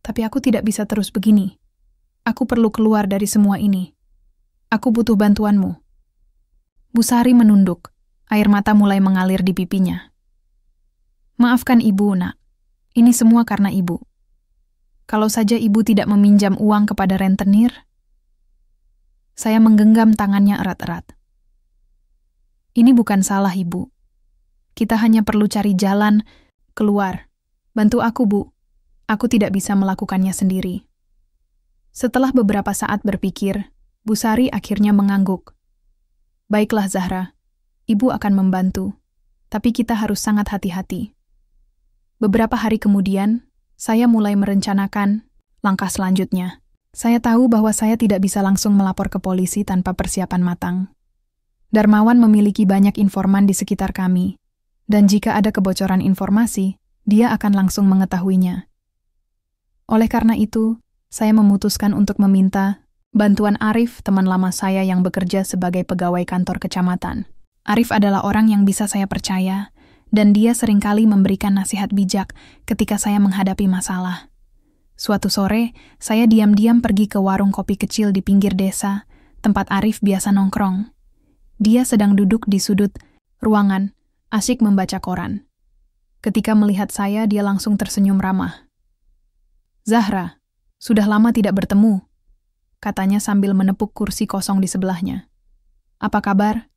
tapi aku tidak bisa terus begini. Aku perlu keluar dari semua ini. Aku butuh bantuanmu." Bu Sari menunduk, air mata mulai mengalir di pipinya. "Maafkan Ibu, Nak. Ini semua karena Ibu. Kalau saja Ibu tidak meminjam uang kepada rentenir." Saya menggenggam tangannya erat-erat. "Ini bukan salah Ibu. Kita hanya perlu cari jalan keluar. Bantu aku, Bu. Aku tidak bisa melakukannya sendiri." Setelah beberapa saat berpikir, Bu Sari akhirnya mengangguk. "Baiklah, Zahra. Ibu akan membantu. Tapi kita harus sangat hati-hati." Beberapa hari kemudian, saya mulai merencanakan langkah selanjutnya. Saya tahu bahwa saya tidak bisa langsung melapor ke polisi tanpa persiapan matang. Darmawan memiliki banyak informan di sekitar kami, dan jika ada kebocoran informasi, dia akan langsung mengetahuinya. Oleh karena itu, saya memutuskan untuk meminta bantuan Arif, teman lama saya yang bekerja sebagai pegawai kantor kecamatan. Arif adalah orang yang bisa saya percaya, dan dia seringkali memberikan nasihat bijak ketika saya menghadapi masalah. Suatu sore, saya diam-diam pergi ke warung kopi kecil di pinggir desa, tempat Arif biasa nongkrong. Dia sedang duduk di sudut ruangan, asyik membaca koran. Ketika melihat saya, dia langsung tersenyum ramah. "Zahra, sudah lama tidak bertemu," katanya sambil menepuk kursi kosong di sebelahnya. "Apa kabar?"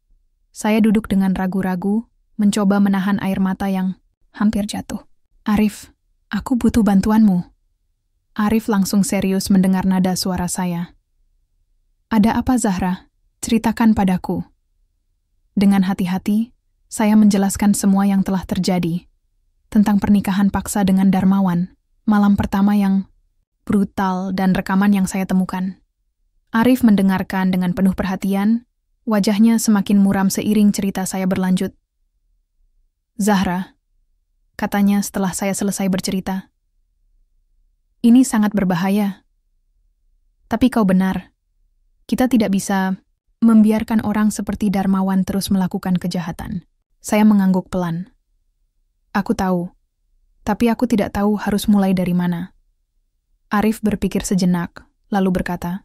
Saya duduk dengan ragu-ragu, mencoba menahan air mata yang hampir jatuh. "Arif, aku butuh bantuanmu." Arif langsung serius mendengar nada suara saya. "Ada apa, Zahra? Ceritakan padaku." Dengan hati-hati, saya menjelaskan semua yang telah terjadi. Tentang pernikahan paksa dengan Darmawan, malam pertama yang brutal dan rekaman yang saya temukan. Arif mendengarkan dengan penuh perhatian, wajahnya semakin muram seiring cerita saya berlanjut. "Zahra," katanya setelah saya selesai bercerita, "ini sangat berbahaya. Tapi kau benar, kita tidak bisa membiarkan orang seperti Darmawan terus melakukan kejahatan." Saya mengangguk pelan. "Aku tahu, tapi aku tidak tahu harus mulai dari mana." Arif berpikir sejenak, lalu berkata,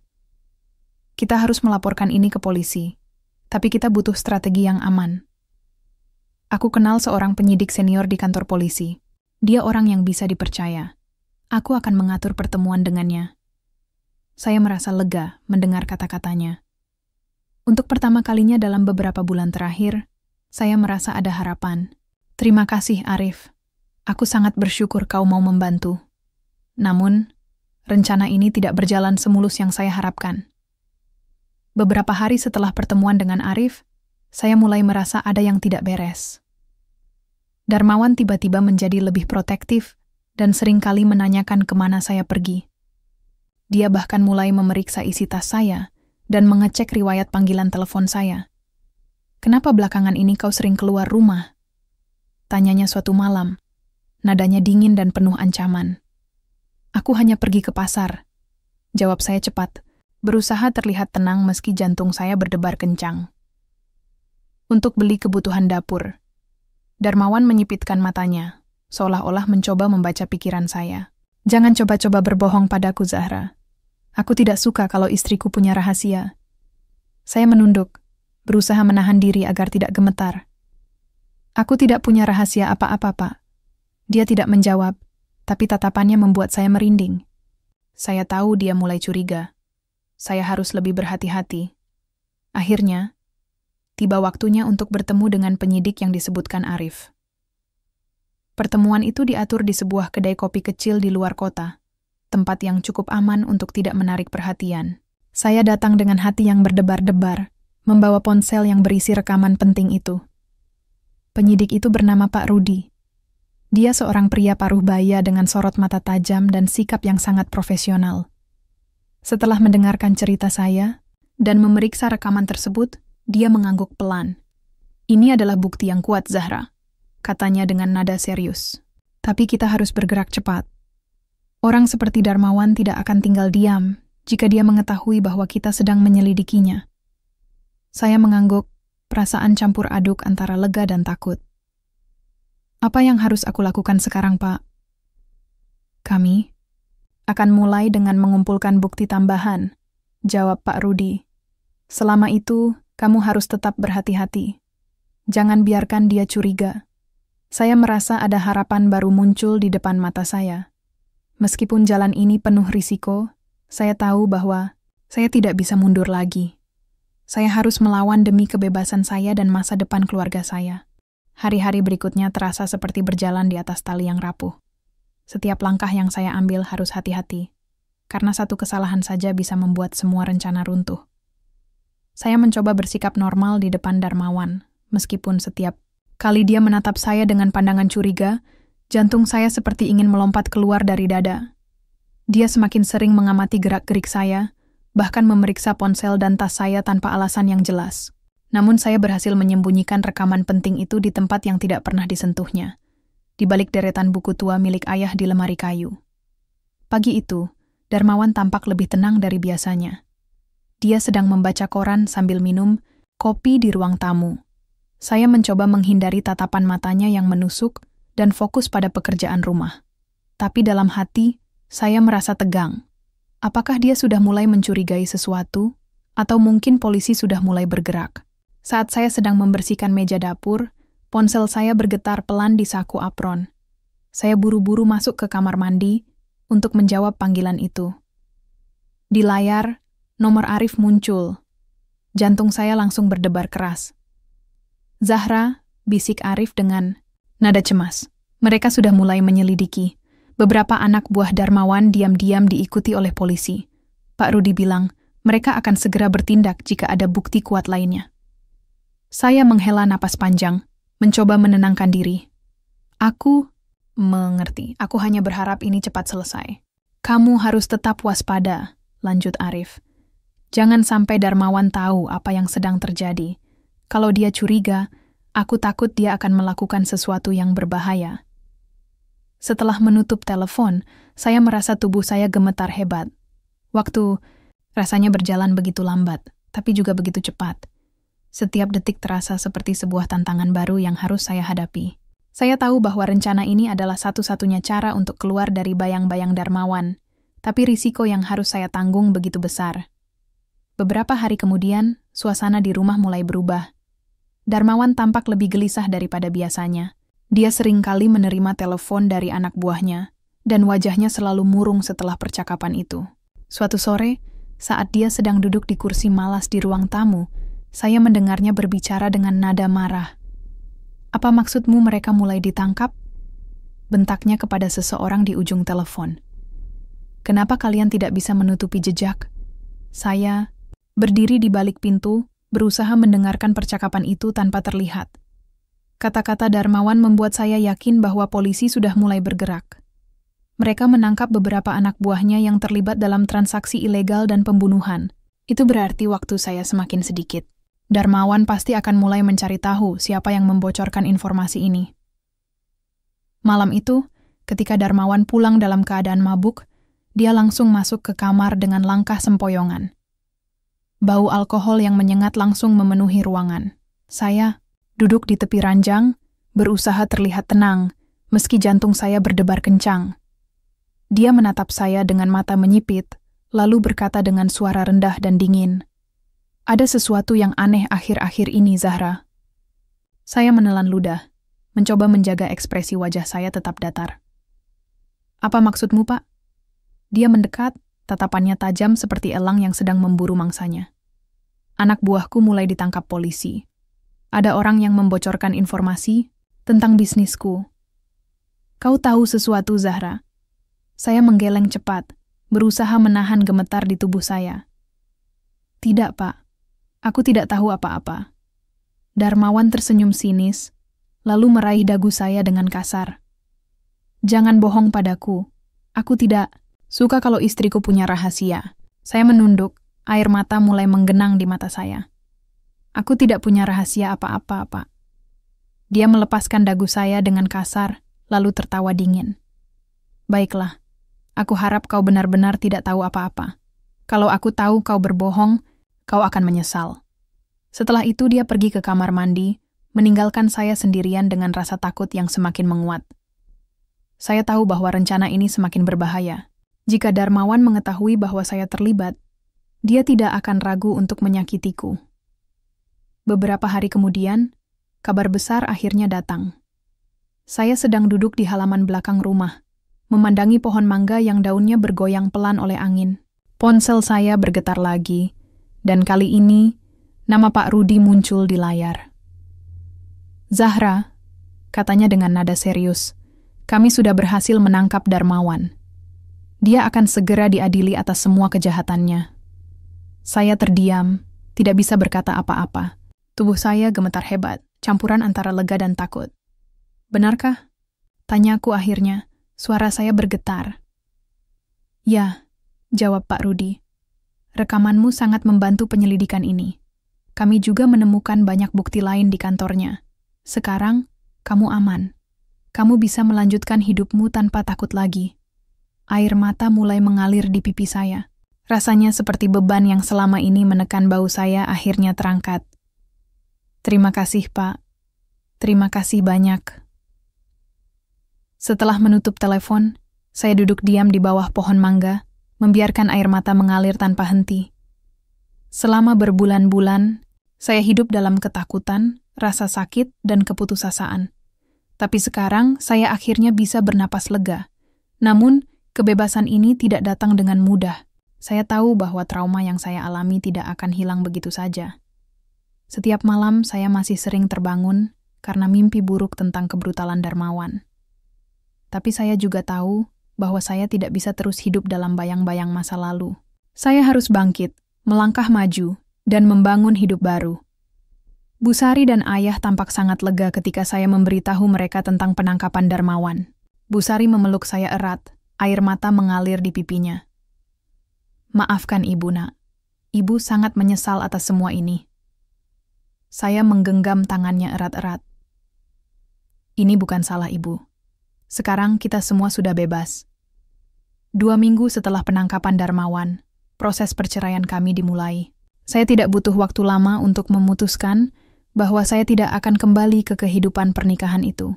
"Kita harus melaporkan ini ke polisi, tapi kita butuh strategi yang aman. Aku kenal seorang penyidik senior di kantor polisi. Dia orang yang bisa dipercaya. Aku akan mengatur pertemuan dengannya." Saya merasa lega mendengar kata-katanya. Untuk pertama kalinya dalam beberapa bulan terakhir, saya merasa ada harapan. "Terima kasih, Arif. Aku sangat bersyukur kau mau membantu. Namun, rencana ini tidak berjalan semulus yang saya harapkan." Beberapa hari setelah pertemuan dengan Arif, saya mulai merasa ada yang tidak beres. Darmawan tiba-tiba menjadi lebih protektif dan seringkali menanyakan kemana saya pergi. Dia bahkan mulai memeriksa isi tas saya dan mengecek riwayat panggilan telepon saya. "Kenapa belakangan ini kau sering keluar rumah?" tanyanya suatu malam. Nadanya dingin dan penuh ancaman. "Aku hanya pergi ke pasar," jawab saya cepat, berusaha terlihat tenang meski jantung saya berdebar kencang. "Untuk beli kebutuhan dapur." Darmawan menyipitkan matanya, seolah-olah mencoba membaca pikiran saya. "Jangan coba-coba berbohong padaku, Zahra. Aku tidak suka kalau istriku punya rahasia." Saya menunduk, berusaha menahan diri agar tidak gemetar. "Aku tidak punya rahasia apa-apa, Pak." Dia tidak menjawab, tapi tatapannya membuat saya merinding. Saya tahu dia mulai curiga. Saya harus lebih berhati-hati. Akhirnya, tiba waktunya untuk bertemu dengan penyidik yang disebutkan Arif. Pertemuan itu diatur di sebuah kedai kopi kecil di luar kota, tempat yang cukup aman untuk tidak menarik perhatian. Saya datang dengan hati yang berdebar-debar, membawa ponsel yang berisi rekaman penting itu. Penyidik itu bernama Pak Rudi. Dia seorang pria paruh baya dengan sorot mata tajam dan sikap yang sangat profesional. Setelah mendengarkan cerita saya dan memeriksa rekaman tersebut, dia mengangguk pelan. "Ini adalah bukti yang kuat, Zahra," katanya dengan nada serius. "Tapi kita harus bergerak cepat. Orang seperti Darmawan tidak akan tinggal diam jika dia mengetahui bahwa kita sedang menyelidikinya." Saya mengangguk, perasaan campur aduk antara lega dan takut. "Apa yang harus aku lakukan sekarang, Pak?" "Kami akan mulai dengan mengumpulkan bukti tambahan," jawab Pak Rudi. "Selama itu, kamu harus tetap berhati-hati. Jangan biarkan dia curiga." Saya merasa ada harapan baru muncul di depan mata saya. Meskipun jalan ini penuh risiko, saya tahu bahwa saya tidak bisa mundur lagi. Saya harus melawan demi kebebasan saya dan masa depan keluarga saya. Hari-hari berikutnya terasa seperti berjalan di atas tali yang rapuh. Setiap langkah yang saya ambil harus hati-hati, karena satu kesalahan saja bisa membuat semua rencana runtuh. Saya mencoba bersikap normal di depan Darmawan, meskipun setiap kali dia menatap saya dengan pandangan curiga, jantung saya seperti ingin melompat keluar dari dada. Dia semakin sering mengamati gerak-gerik saya, bahkan memeriksa ponsel dan tas saya tanpa alasan yang jelas. Namun saya berhasil menyembunyikan rekaman penting itu di tempat yang tidak pernah disentuhnya, di balik deretan buku tua milik ayah di lemari kayu. Pagi itu, Darmawan tampak lebih tenang dari biasanya. Dia sedang membaca koran sambil minum kopi di ruang tamu. Saya mencoba menghindari tatapan matanya yang menusuk dan fokus pada pekerjaan rumah. Tapi dalam hati, saya merasa tegang. Apakah dia sudah mulai mencurigai sesuatu, Atau mungkin polisi sudah mulai bergerak. Saat saya sedang membersihkan meja dapur, ponsel saya bergetar pelan di saku apron. Saya buru-buru masuk ke kamar mandi untuk menjawab panggilan itu. Di layar, nomor Arif muncul. Jantung saya langsung berdebar keras. Zahra, bisik Arif dengan nada cemas. Mereka sudah mulai menyelidiki. Beberapa anak buah Darmawan diam-diam diikuti oleh polisi. Pak Rudi bilang, mereka akan segera bertindak jika ada bukti kuat lainnya. Saya menghela napas panjang, mencoba menenangkan diri. Aku mengerti, aku hanya berharap ini cepat selesai. Kamu harus tetap waspada, lanjut Arif. Jangan sampai Darmawan tahu apa yang sedang terjadi. Kalau dia curiga, aku takut dia akan melakukan sesuatu yang berbahaya. Setelah menutup telepon, saya merasa tubuh saya gemetar hebat. Waktu rasanya berjalan begitu lambat, tapi juga begitu cepat. Setiap detik terasa seperti sebuah tantangan baru yang harus saya hadapi. Saya tahu bahwa rencana ini adalah satu-satunya cara untuk keluar dari bayang-bayang Darmawan, tapi risiko yang harus saya tanggung begitu besar. Beberapa hari kemudian, suasana di rumah mulai berubah. Darmawan tampak lebih gelisah daripada biasanya. Dia sering kali menerima telepon dari anak buahnya, dan wajahnya selalu murung setelah percakapan itu. Suatu sore, saat dia sedang duduk di kursi malas di ruang tamu, saya mendengarnya berbicara dengan nada marah. Apa maksudmu mereka mulai ditangkap? Bentaknya kepada seseorang di ujung telepon. Kenapa kalian tidak bisa menutupi jejak? Saya berdiri di balik pintu, berusaha mendengarkan percakapan itu tanpa terlihat. Kata-kata Darmawan membuat saya yakin bahwa polisi sudah mulai bergerak. Mereka menangkap beberapa anak buahnya yang terlibat dalam transaksi ilegal dan pembunuhan. Itu berarti waktu saya semakin sedikit. Darmawan pasti akan mulai mencari tahu siapa yang membocorkan informasi ini. Malam itu, ketika Darmawan pulang dalam keadaan mabuk, dia langsung masuk ke kamar dengan langkah sempoyongan. Bau alkohol yang menyengat langsung memenuhi ruangan. Saya duduk di tepi ranjang, berusaha terlihat tenang, meski jantung saya berdebar kencang. Dia menatap saya dengan mata menyipit, lalu berkata dengan suara rendah dan dingin, "Ada sesuatu yang aneh akhir-akhir ini, Zahra." Saya menelan ludah, mencoba menjaga ekspresi wajah saya tetap datar. "Apa maksudmu, Pak?" Dia mendekat, tatapannya tajam seperti elang yang sedang memburu mangsanya. "Anak buahku mulai ditangkap polisi. Ada orang yang membocorkan informasi tentang bisnisku." "Kau tahu sesuatu, Zahra?" Saya menggeleng cepat, berusaha menahan gemetar di tubuh saya. "Tidak, Pak. Aku tidak tahu apa-apa." Darmawan tersenyum sinis, lalu meraih dagu saya dengan kasar. "Jangan bohong padaku. Aku tidak suka kalau istriku punya rahasia." Saya menunduk, air mata mulai menggenang di mata saya. "Aku tidak punya rahasia apa-apa, Pak." Dia melepaskan dagu saya dengan kasar, lalu tertawa dingin. "Baiklah, aku harap kau benar-benar tidak tahu apa-apa. Kalau aku tahu kau berbohong, kau akan menyesal." Setelah itu dia pergi ke kamar mandi, meninggalkan saya sendirian dengan rasa takut yang semakin menguat. Saya tahu bahwa rencana ini semakin berbahaya. Jika Darmawan mengetahui bahwa saya terlibat, dia tidak akan ragu untuk menyakitiku. Beberapa hari kemudian, kabar besar akhirnya datang. Saya sedang duduk di halaman belakang rumah, memandangi pohon mangga yang daunnya bergoyang pelan oleh angin. Ponsel saya bergetar lagi, dan kali ini, nama Pak Rudi muncul di layar. "Zahra," katanya dengan nada serius, "kami sudah berhasil menangkap Darmawan. Dia akan segera diadili atas semua kejahatannya." Saya terdiam, tidak bisa berkata apa-apa. Tubuh saya gemetar hebat, campuran antara lega dan takut. "Benarkah?" tanyaku akhirnya, suara saya bergetar. "Ya," jawab Pak Rudi. "Rekamanmu sangat membantu penyelidikan ini. Kami juga menemukan banyak bukti lain di kantornya. Sekarang, kamu aman. Kamu bisa melanjutkan hidupmu tanpa takut lagi." Air mata mulai mengalir di pipi saya. Rasanya seperti beban yang selama ini menekan bau saya akhirnya terangkat. "Terima kasih, Pak. Terima kasih banyak." Setelah menutup telepon, saya duduk diam di bawah pohon mangga, membiarkan air mata mengalir tanpa henti. Selama berbulan-bulan, saya hidup dalam ketakutan, rasa sakit, dan keputusasaan. Tapi sekarang saya akhirnya bisa bernapas lega. Namun, kebebasan ini tidak datang dengan mudah. Saya tahu bahwa trauma yang saya alami tidak akan hilang begitu saja. Setiap malam saya masih sering terbangun karena mimpi buruk tentang kebrutalan Darmawan. Tapi saya juga tahu bahwa saya tidak bisa terus hidup dalam bayang-bayang masa lalu. Saya harus bangkit, melangkah maju, dan membangun hidup baru. Bu Sari dan ayah tampak sangat lega ketika saya memberitahu mereka tentang penangkapan Darmawan. Bu Sari memeluk saya erat, air mata mengalir di pipinya. Maafkan Ibu, Nak. Ibu sangat menyesal atas semua ini. Saya menggenggam tangannya erat-erat. Ini bukan salah Ibu. Sekarang kita semua sudah bebas. 2 minggu setelah penangkapan Darmawan, proses perceraian kami dimulai. Saya tidak butuh waktu lama untuk memutuskan bahwa saya tidak akan kembali ke kehidupan pernikahan itu.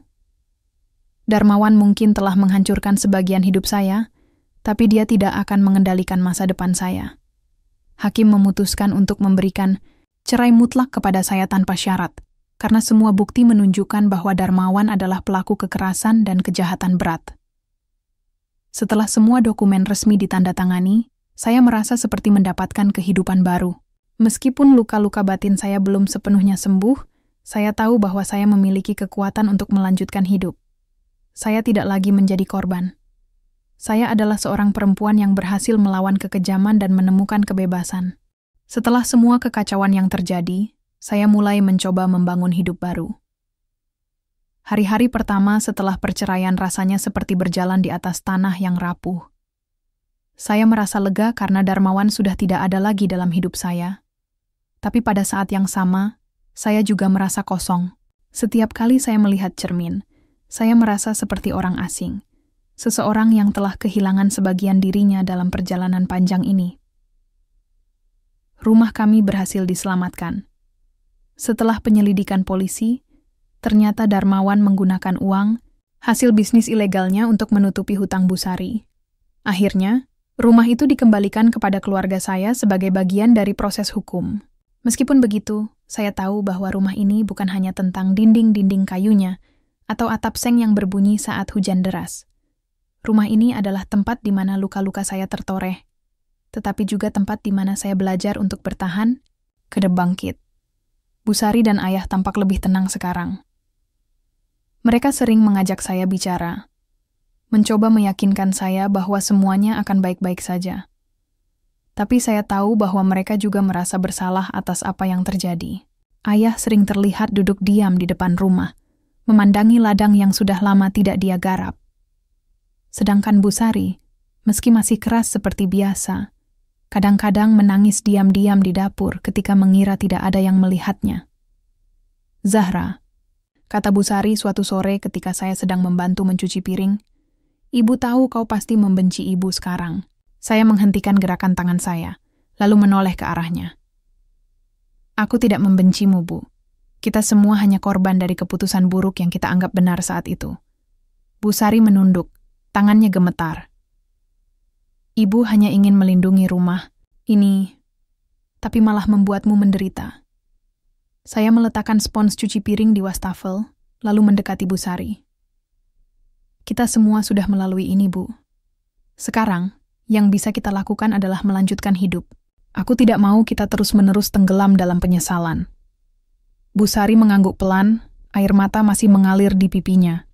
Darmawan mungkin telah menghancurkan sebagian hidup saya, tapi dia tidak akan mengendalikan masa depan saya. Hakim memutuskan untuk memberikan cerai mutlak kepada saya tanpa syarat, karena semua bukti menunjukkan bahwa Darmawan adalah pelaku kekerasan dan kejahatan berat. Setelah semua dokumen resmi ditandatangani, saya merasa seperti mendapatkan kehidupan baru. Meskipun luka-luka batin saya belum sepenuhnya sembuh, saya tahu bahwa saya memiliki kekuatan untuk melanjutkan hidup. Saya tidak lagi menjadi korban. Saya adalah seorang perempuan yang berhasil melawan kekejaman dan menemukan kebebasan. Setelah semua kekacauan yang terjadi, saya mulai mencoba membangun hidup baru. Hari-hari pertama setelah perceraian rasanya seperti berjalan di atas tanah yang rapuh. Saya merasa lega karena Darmawan sudah tidak ada lagi dalam hidup saya. Tapi pada saat yang sama, saya juga merasa kosong. Setiap kali saya melihat cermin, saya merasa seperti orang asing. Seseorang yang telah kehilangan sebagian dirinya dalam perjalanan panjang ini. Rumah kami berhasil diselamatkan. Setelah penyelidikan polisi, ternyata Darmawan menggunakan uang, hasil bisnis ilegalnya untuk menutupi hutang Bu Sari. Akhirnya, rumah itu dikembalikan kepada keluarga saya sebagai bagian dari proses hukum. Meskipun begitu, saya tahu bahwa rumah ini bukan hanya tentang dinding-dinding kayunya atau atap seng yang berbunyi saat hujan deras. Rumah ini adalah tempat di mana luka-luka saya tertoreh, tetapi juga tempat di mana saya belajar untuk bertahan, bangkit. Bu Sari dan ayah tampak lebih tenang sekarang. Mereka sering mengajak saya bicara, mencoba meyakinkan saya bahwa semuanya akan baik-baik saja. Tapi saya tahu bahwa mereka juga merasa bersalah atas apa yang terjadi. Ayah sering terlihat duduk diam di depan rumah, memandangi ladang yang sudah lama tidak dia garap. Sedangkan Bu Sari, meski masih keras seperti biasa, kadang-kadang menangis diam-diam di dapur ketika mengira tidak ada yang melihatnya. "Zahra," kata Bu Sari suatu sore ketika saya sedang membantu mencuci piring, "Ibu tahu kau pasti membenci Ibu sekarang." Saya menghentikan gerakan tangan saya, lalu menoleh ke arahnya. "Aku tidak membencimu, Bu. Kita semua hanya korban dari keputusan buruk yang kita anggap benar saat itu." Bu Sari menunduk, tangannya gemetar. "Ibu hanya ingin melindungi rumah ini, tapi malah membuatmu menderita." Saya meletakkan spons cuci piring di wastafel, lalu mendekati Bu Sari. "Kita semua sudah melalui ini, Bu. Sekarang, yang bisa kita lakukan adalah melanjutkan hidup. Aku tidak mau kita terus-menerus tenggelam dalam penyesalan." Bu Sari mengangguk pelan, air mata masih mengalir di pipinya.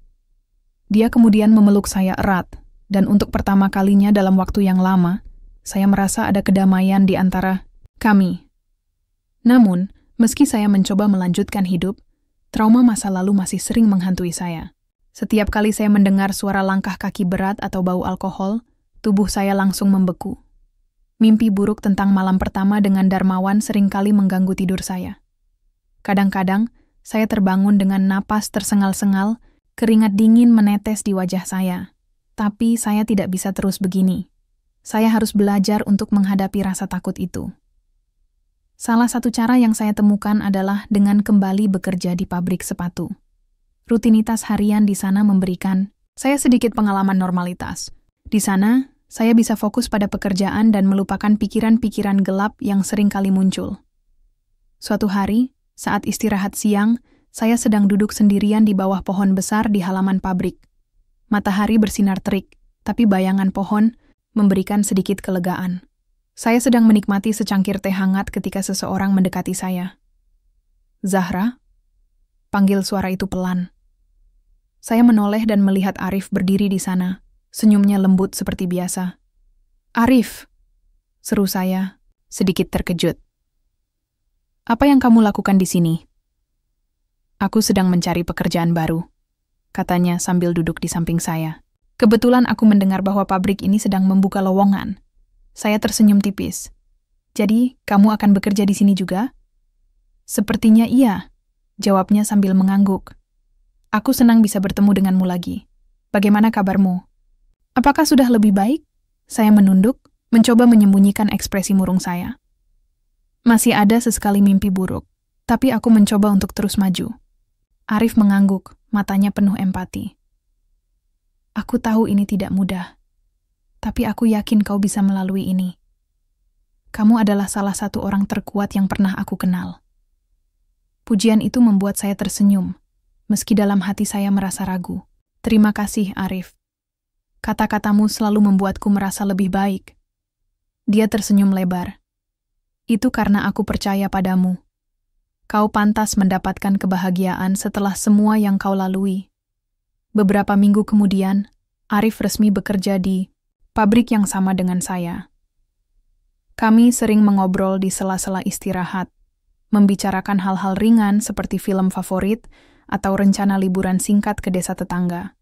Dia kemudian memeluk saya erat, dan untuk pertama kalinya dalam waktu yang lama, saya merasa ada kedamaian di antara kami. Namun, meski saya mencoba melanjutkan hidup, trauma masa lalu masih sering menghantui saya. Setiap kali saya mendengar suara langkah kaki berat atau bau alkohol, tubuh saya langsung membeku. Mimpi buruk tentang malam pertama dengan Darmawan seringkali mengganggu tidur saya. Kadang-kadang, saya terbangun dengan napas tersengal-sengal, keringat dingin menetes di wajah saya. Tapi saya tidak bisa terus begini. Saya harus belajar untuk menghadapi rasa takut itu. Salah satu cara yang saya temukan adalah dengan kembali bekerja di pabrik sepatu. Rutinitas harian di sana memberikan saya sedikit pengalaman normalitas. Di sana, saya bisa fokus pada pekerjaan dan melupakan pikiran-pikiran gelap yang sering kali muncul. Suatu hari, saat istirahat siang, saya sedang duduk sendirian di bawah pohon besar di halaman pabrik. Matahari bersinar terik, tapi bayangan pohon memberikan sedikit kelegaan. Saya sedang menikmati secangkir teh hangat ketika seseorang mendekati saya. "Zahra?" Panggil suara itu pelan. Saya menoleh dan melihat Arif berdiri di sana, senyumnya lembut seperti biasa. "Arif!" seru saya, sedikit terkejut. "Apa yang kamu lakukan di sini?" "Aku sedang mencari pekerjaan baru," katanya sambil duduk di samping saya. "Kebetulan aku mendengar bahwa pabrik ini sedang membuka lowongan." Saya tersenyum tipis. "Jadi, kamu akan bekerja di sini juga?" "Sepertinya iya," jawabnya sambil mengangguk. "Aku senang bisa bertemu denganmu lagi. Bagaimana kabarmu?" "Apakah sudah lebih baik?" Saya menunduk, mencoba menyembunyikan ekspresi murung saya. "Masih ada sesekali mimpi buruk, tapi aku mencoba untuk terus maju." Arif mengangguk, matanya penuh empati. "Aku tahu ini tidak mudah, tapi aku yakin kau bisa melalui ini. Kamu adalah salah satu orang terkuat yang pernah aku kenal." Pujian itu membuat saya tersenyum, meski dalam hati saya merasa ragu. "Terima kasih, Arif. Kata-katamu selalu membuatku merasa lebih baik." Dia tersenyum lebar. "Itu karena aku percaya padamu. Kau pantas mendapatkan kebahagiaan setelah semua yang kau lalui." Beberapa minggu kemudian, Arif resmi bekerja di pabrik yang sama dengan saya. Kami sering mengobrol di sela-sela istirahat, membicarakan hal-hal ringan seperti film favorit atau rencana liburan singkat ke desa tetangga.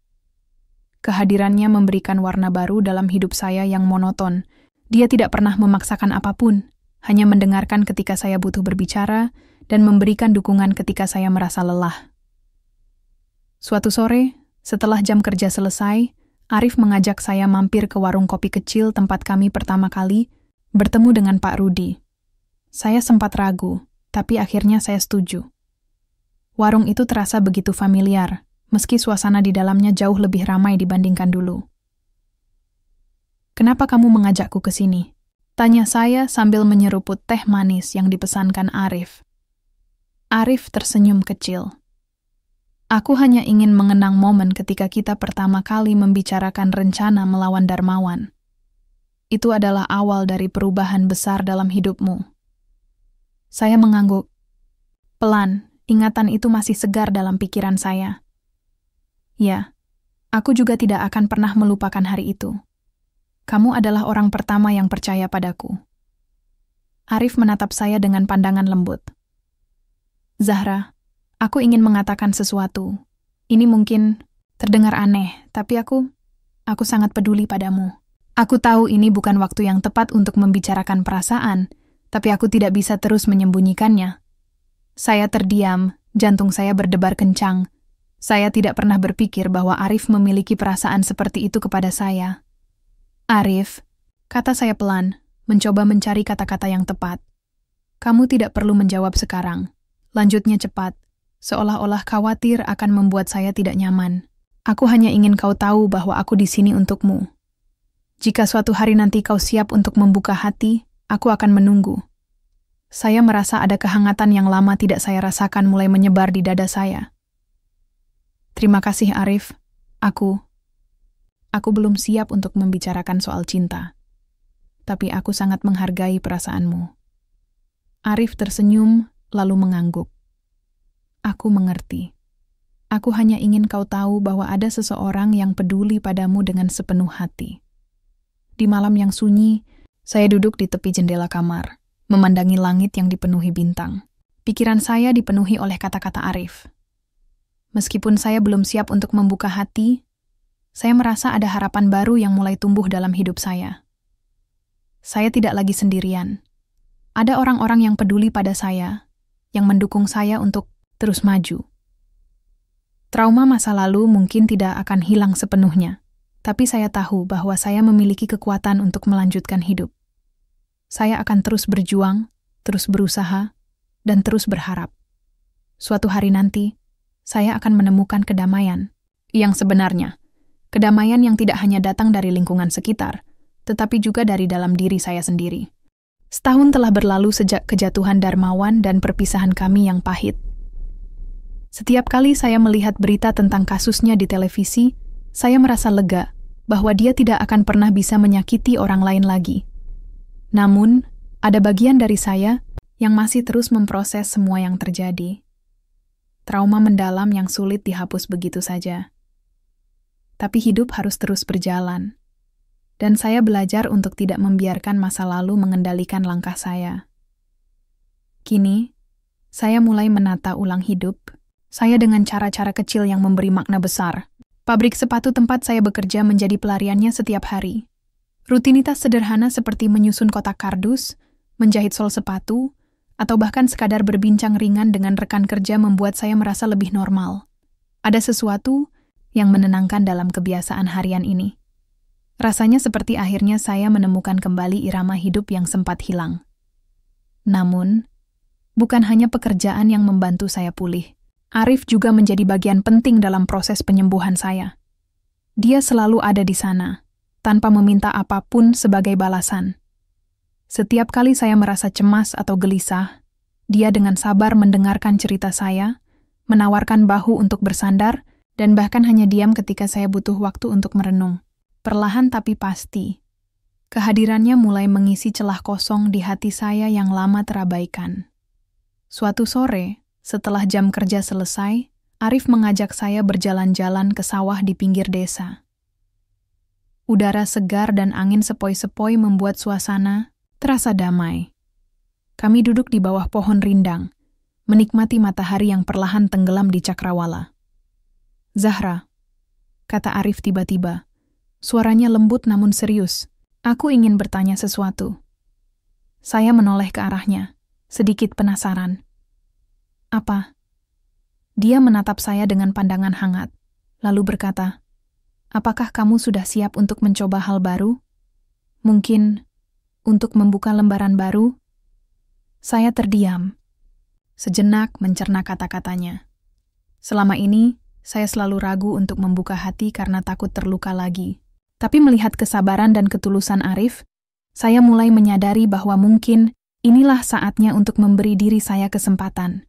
Kehadirannya memberikan warna baru dalam hidup saya yang monoton. Dia tidak pernah memaksakan apapun, hanya mendengarkan ketika saya butuh berbicara dan memberikan dukungan ketika saya merasa lelah. Suatu sore, setelah jam kerja selesai, Arif mengajak saya mampir ke warung kopi kecil tempat kami pertama kali bertemu dengan Pak Rudi. Saya sempat ragu, tapi akhirnya saya setuju. Warung itu terasa begitu familiar, meski suasana di dalamnya jauh lebih ramai dibandingkan dulu. "Kenapa kamu mengajakku ke sini?" tanya saya sambil menyeruput teh manis yang dipesankan Arif. Arif tersenyum kecil. "Aku hanya ingin mengenang momen ketika kita pertama kali membicarakan rencana melawan Darmawan. Itu adalah awal dari perubahan besar dalam hidupmu." Saya mengangguk. Pelan, ingatan itu masih segar dalam pikiran saya. "Ya, aku juga tidak akan pernah melupakan hari itu. Kamu adalah orang pertama yang percaya padaku." Arif menatap saya dengan pandangan lembut. "Zahra, aku ingin mengatakan sesuatu. Ini mungkin terdengar aneh, tapi aku sangat peduli padamu. Aku tahu ini bukan waktu yang tepat untuk membicarakan perasaan, tapi aku tidak bisa terus menyembunyikannya." Saya terdiam, jantung saya berdebar kencang. Saya tidak pernah berpikir bahwa Arif memiliki perasaan seperti itu kepada saya. "Arif," kata saya pelan, mencoba mencari kata-kata yang tepat. "Kamu tidak perlu menjawab sekarang." Lanjutnya cepat, seolah-olah khawatir akan membuat saya tidak nyaman. "Aku hanya ingin kau tahu bahwa aku di sini untukmu. Jika suatu hari nanti kau siap untuk membuka hati, aku akan menunggu." Saya merasa ada kehangatan yang lama tidak saya rasakan mulai menyebar di dada saya. "Terima kasih, Arif. Aku belum siap untuk membicarakan soal cinta. Tapi aku sangat menghargai perasaanmu." Arif tersenyum, lalu mengangguk. "Aku mengerti. Aku hanya ingin kau tahu bahwa ada seseorang yang peduli padamu dengan sepenuh hati." Di malam yang sunyi, saya duduk di tepi jendela kamar, memandangi langit yang dipenuhi bintang. Pikiran saya dipenuhi oleh kata-kata Arif. Meskipun saya belum siap untuk membuka hati, saya merasa ada harapan baru yang mulai tumbuh dalam hidup saya. Saya tidak lagi sendirian. Ada orang-orang yang peduli pada saya, yang mendukung saya untuk terus maju. Trauma masa lalu mungkin tidak akan hilang sepenuhnya, tapi saya tahu bahwa saya memiliki kekuatan untuk melanjutkan hidup. Saya akan terus berjuang, terus berusaha, dan terus berharap. Suatu hari nanti, saya akan menemukan kedamaian yang sebenarnya. Kedamaian yang tidak hanya datang dari lingkungan sekitar, tetapi juga dari dalam diri saya sendiri. Setahun telah berlalu sejak kejatuhan Darmawan dan perpisahan kami yang pahit. Setiap kali saya melihat berita tentang kasusnya di televisi, saya merasa lega bahwa dia tidak akan pernah bisa menyakiti orang lain lagi. Namun, ada bagian dari saya yang masih terus memproses semua yang terjadi. Trauma mendalam yang sulit dihapus begitu saja. Tapi hidup harus terus berjalan. Dan saya belajar untuk tidak membiarkan masa lalu mengendalikan langkah saya. Kini, saya mulai menata ulang hidup saya dengan cara-cara kecil yang memberi makna besar. Pabrik sepatu tempat saya bekerja menjadi pelariannya setiap hari. Rutinitas sederhana seperti menyusun kotak kardus, menjahit sol sepatu, atau bahkan sekadar berbincang ringan dengan rekan kerja membuat saya merasa lebih normal. Ada sesuatu yang menenangkan dalam kebiasaan harian ini. Rasanya seperti akhirnya saya menemukan kembali irama hidup yang sempat hilang. Namun, bukan hanya pekerjaan yang membantu saya pulih. Arif juga menjadi bagian penting dalam proses penyembuhan saya. Dia selalu ada di sana, tanpa meminta apapun sebagai balasan. Setiap kali saya merasa cemas atau gelisah, dia dengan sabar mendengarkan cerita saya, menawarkan bahu untuk bersandar, dan bahkan hanya diam ketika saya butuh waktu untuk merenung. Perlahan tapi pasti, kehadirannya mulai mengisi celah kosong di hati saya yang lama terabaikan. Suatu sore, setelah jam kerja selesai, Arif mengajak saya berjalan-jalan ke sawah di pinggir desa. Udara segar dan angin sepoi-sepoi membuat suasana terasa damai. Kami duduk di bawah pohon rindang, menikmati matahari yang perlahan tenggelam di cakrawala. "Zahra," kata Arif tiba-tiba. Suaranya lembut namun serius. "Aku ingin bertanya sesuatu." Saya menoleh ke arahnya, sedikit penasaran. "Apa?" Dia menatap saya dengan pandangan hangat, lalu berkata, "Apakah kamu sudah siap untuk mencoba hal baru? Mungkin untuk membuka lembaran baru?" Saya terdiam. Sejenak mencerna kata-katanya. Selama ini, saya selalu ragu untuk membuka hati karena takut terluka lagi. Tapi melihat kesabaran dan ketulusan Arif, saya mulai menyadari bahwa mungkin inilah saatnya untuk memberi diri saya kesempatan.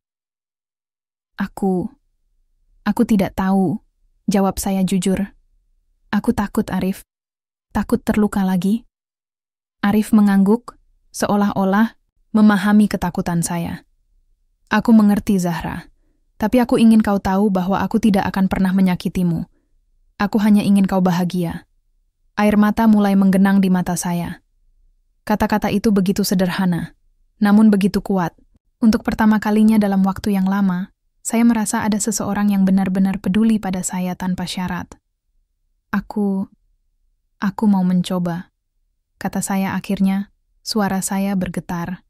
Aku tidak tahu," jawab saya jujur. "Aku takut, Arif. Takut terluka lagi." Arif mengangguk, seolah-olah memahami ketakutan saya. "Aku mengerti, Zahra. Tapi aku ingin kau tahu bahwa aku tidak akan pernah menyakitimu. Aku hanya ingin kau bahagia." Air mata mulai menggenang di mata saya. Kata-kata itu begitu sederhana, namun begitu kuat. Untuk pertama kalinya dalam waktu yang lama, saya merasa ada seseorang yang benar-benar peduli pada saya tanpa syarat. Aku mau mencoba," kata saya akhirnya, suara saya bergetar.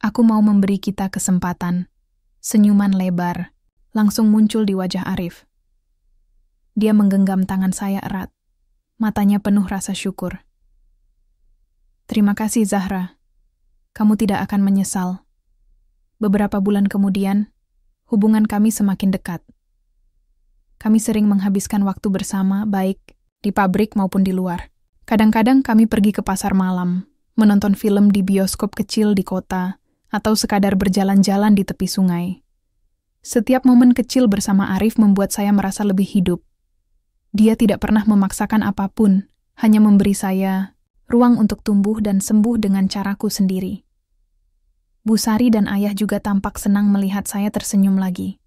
"Aku mau memberi kita kesempatan." Senyuman lebar langsung muncul di wajah Arif. Dia menggenggam tangan saya erat, matanya penuh rasa syukur. "Terima kasih, Zahra. Kamu tidak akan menyesal." Beberapa bulan kemudian, hubungan kami semakin dekat. Kami sering menghabiskan waktu bersama, baik di pabrik maupun di luar. Kadang-kadang kami pergi ke pasar malam, menonton film di bioskop kecil di kota, atau sekadar berjalan-jalan di tepi sungai. Setiap momen kecil bersama Arif membuat saya merasa lebih hidup. Dia tidak pernah memaksakan apapun, hanya memberi saya ruang untuk tumbuh dan sembuh dengan caraku sendiri. Bu Sari dan ayah juga tampak senang melihat saya tersenyum lagi.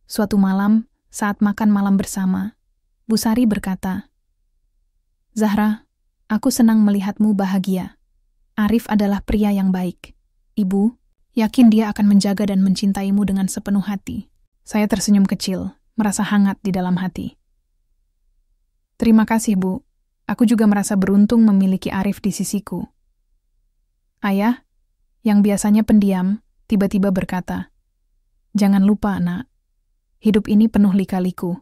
Suatu malam, saat makan malam bersama, Bu Sari berkata, "Zahra, aku senang melihatmu bahagia. Arif adalah pria yang baik. Ibu, yakin dia akan menjaga dan mencintaimu dengan sepenuh hati." Saya tersenyum kecil, merasa hangat di dalam hati. "Terima kasih, Bu. Aku juga merasa beruntung memiliki Arif di sisiku." Ayah, yang biasanya pendiam, tiba-tiba berkata, "Jangan lupa, Nak. Hidup ini penuh lika-liku.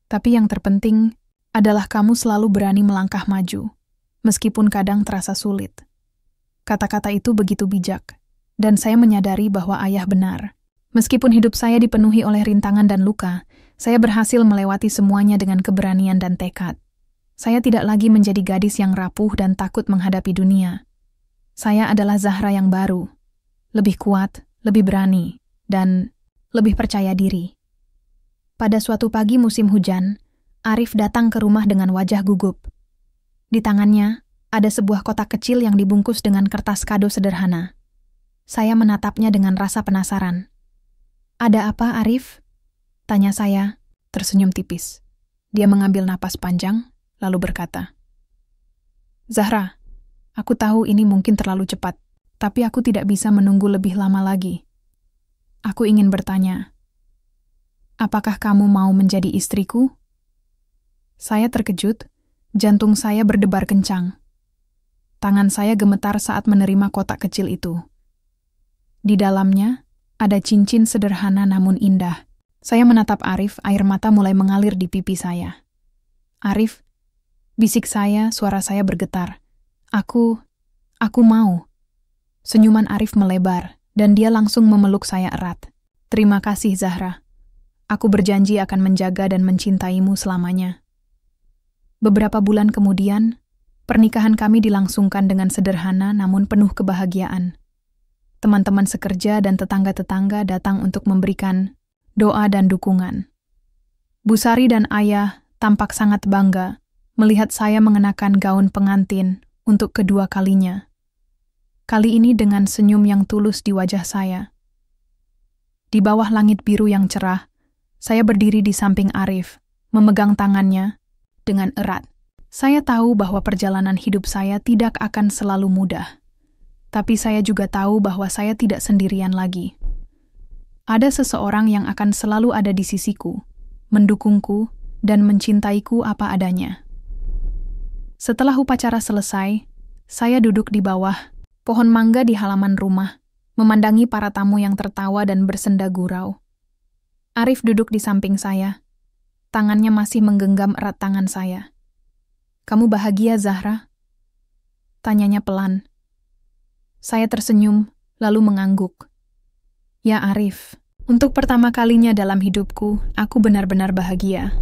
Tapi yang terpenting adalah kamu selalu berani melangkah maju, meskipun kadang terasa sulit." Kata-kata itu begitu bijak, dan saya menyadari bahwa ayah benar. Meskipun hidup saya dipenuhi oleh rintangan dan luka, saya berhasil melewati semuanya dengan keberanian dan tekad. Saya tidak lagi menjadi gadis yang rapuh dan takut menghadapi dunia. Saya adalah Zahra yang baru, lebih kuat, lebih berani, dan lebih percaya diri. Pada suatu pagi musim hujan, Arif datang ke rumah dengan wajah gugup. Di tangannya, ada sebuah kotak kecil yang dibungkus dengan kertas kado sederhana. Saya menatapnya dengan rasa penasaran. "Ada apa, Arif?" tanya saya, tersenyum tipis. Dia mengambil napas panjang, lalu berkata, "Zahra, aku tahu ini mungkin terlalu cepat, tapi aku tidak bisa menunggu lebih lama lagi. Aku ingin bertanya, apakah kamu mau menjadi istriku?" Saya terkejut, jantung saya berdebar kencang. Tangan saya gemetar saat menerima kotak kecil itu. Di dalamnya, ada cincin sederhana namun indah. Saya menatap Arif, air mata mulai mengalir di pipi saya. "Arif," bisik saya, suara saya bergetar. Aku mau." Senyuman Arif melebar, dan dia langsung memeluk saya erat. "Terima kasih, Zahra. Aku berjanji akan menjaga dan mencintaimu selamanya." Beberapa bulan kemudian, pernikahan kami dilangsungkan dengan sederhana namun penuh kebahagiaan. Teman-teman sekerja dan tetangga-tetangga datang untuk memberikan doa dan dukungan. Bu Sari dan ayah tampak sangat bangga melihat saya mengenakan gaun pengantin untuk kedua kalinya. Kali ini dengan senyum yang tulus di wajah saya. Di bawah langit biru yang cerah, saya berdiri di samping Arif, memegang tangannya dengan erat. Saya tahu bahwa perjalanan hidup saya tidak akan selalu mudah. Tapi saya juga tahu bahwa saya tidak sendirian lagi. Ada seseorang yang akan selalu ada di sisiku, mendukungku, dan mencintaiku apa adanya. Setelah upacara selesai, saya duduk di bawah pohon mangga di halaman rumah, memandangi para tamu yang tertawa dan bersenda gurau. Arif duduk di samping saya. Tangannya masih menggenggam erat tangan saya. "Kamu bahagia, Zahra?" tanyanya pelan. Saya tersenyum, lalu mengangguk. "Ya Arif, untuk pertama kalinya dalam hidupku, aku benar-benar bahagia."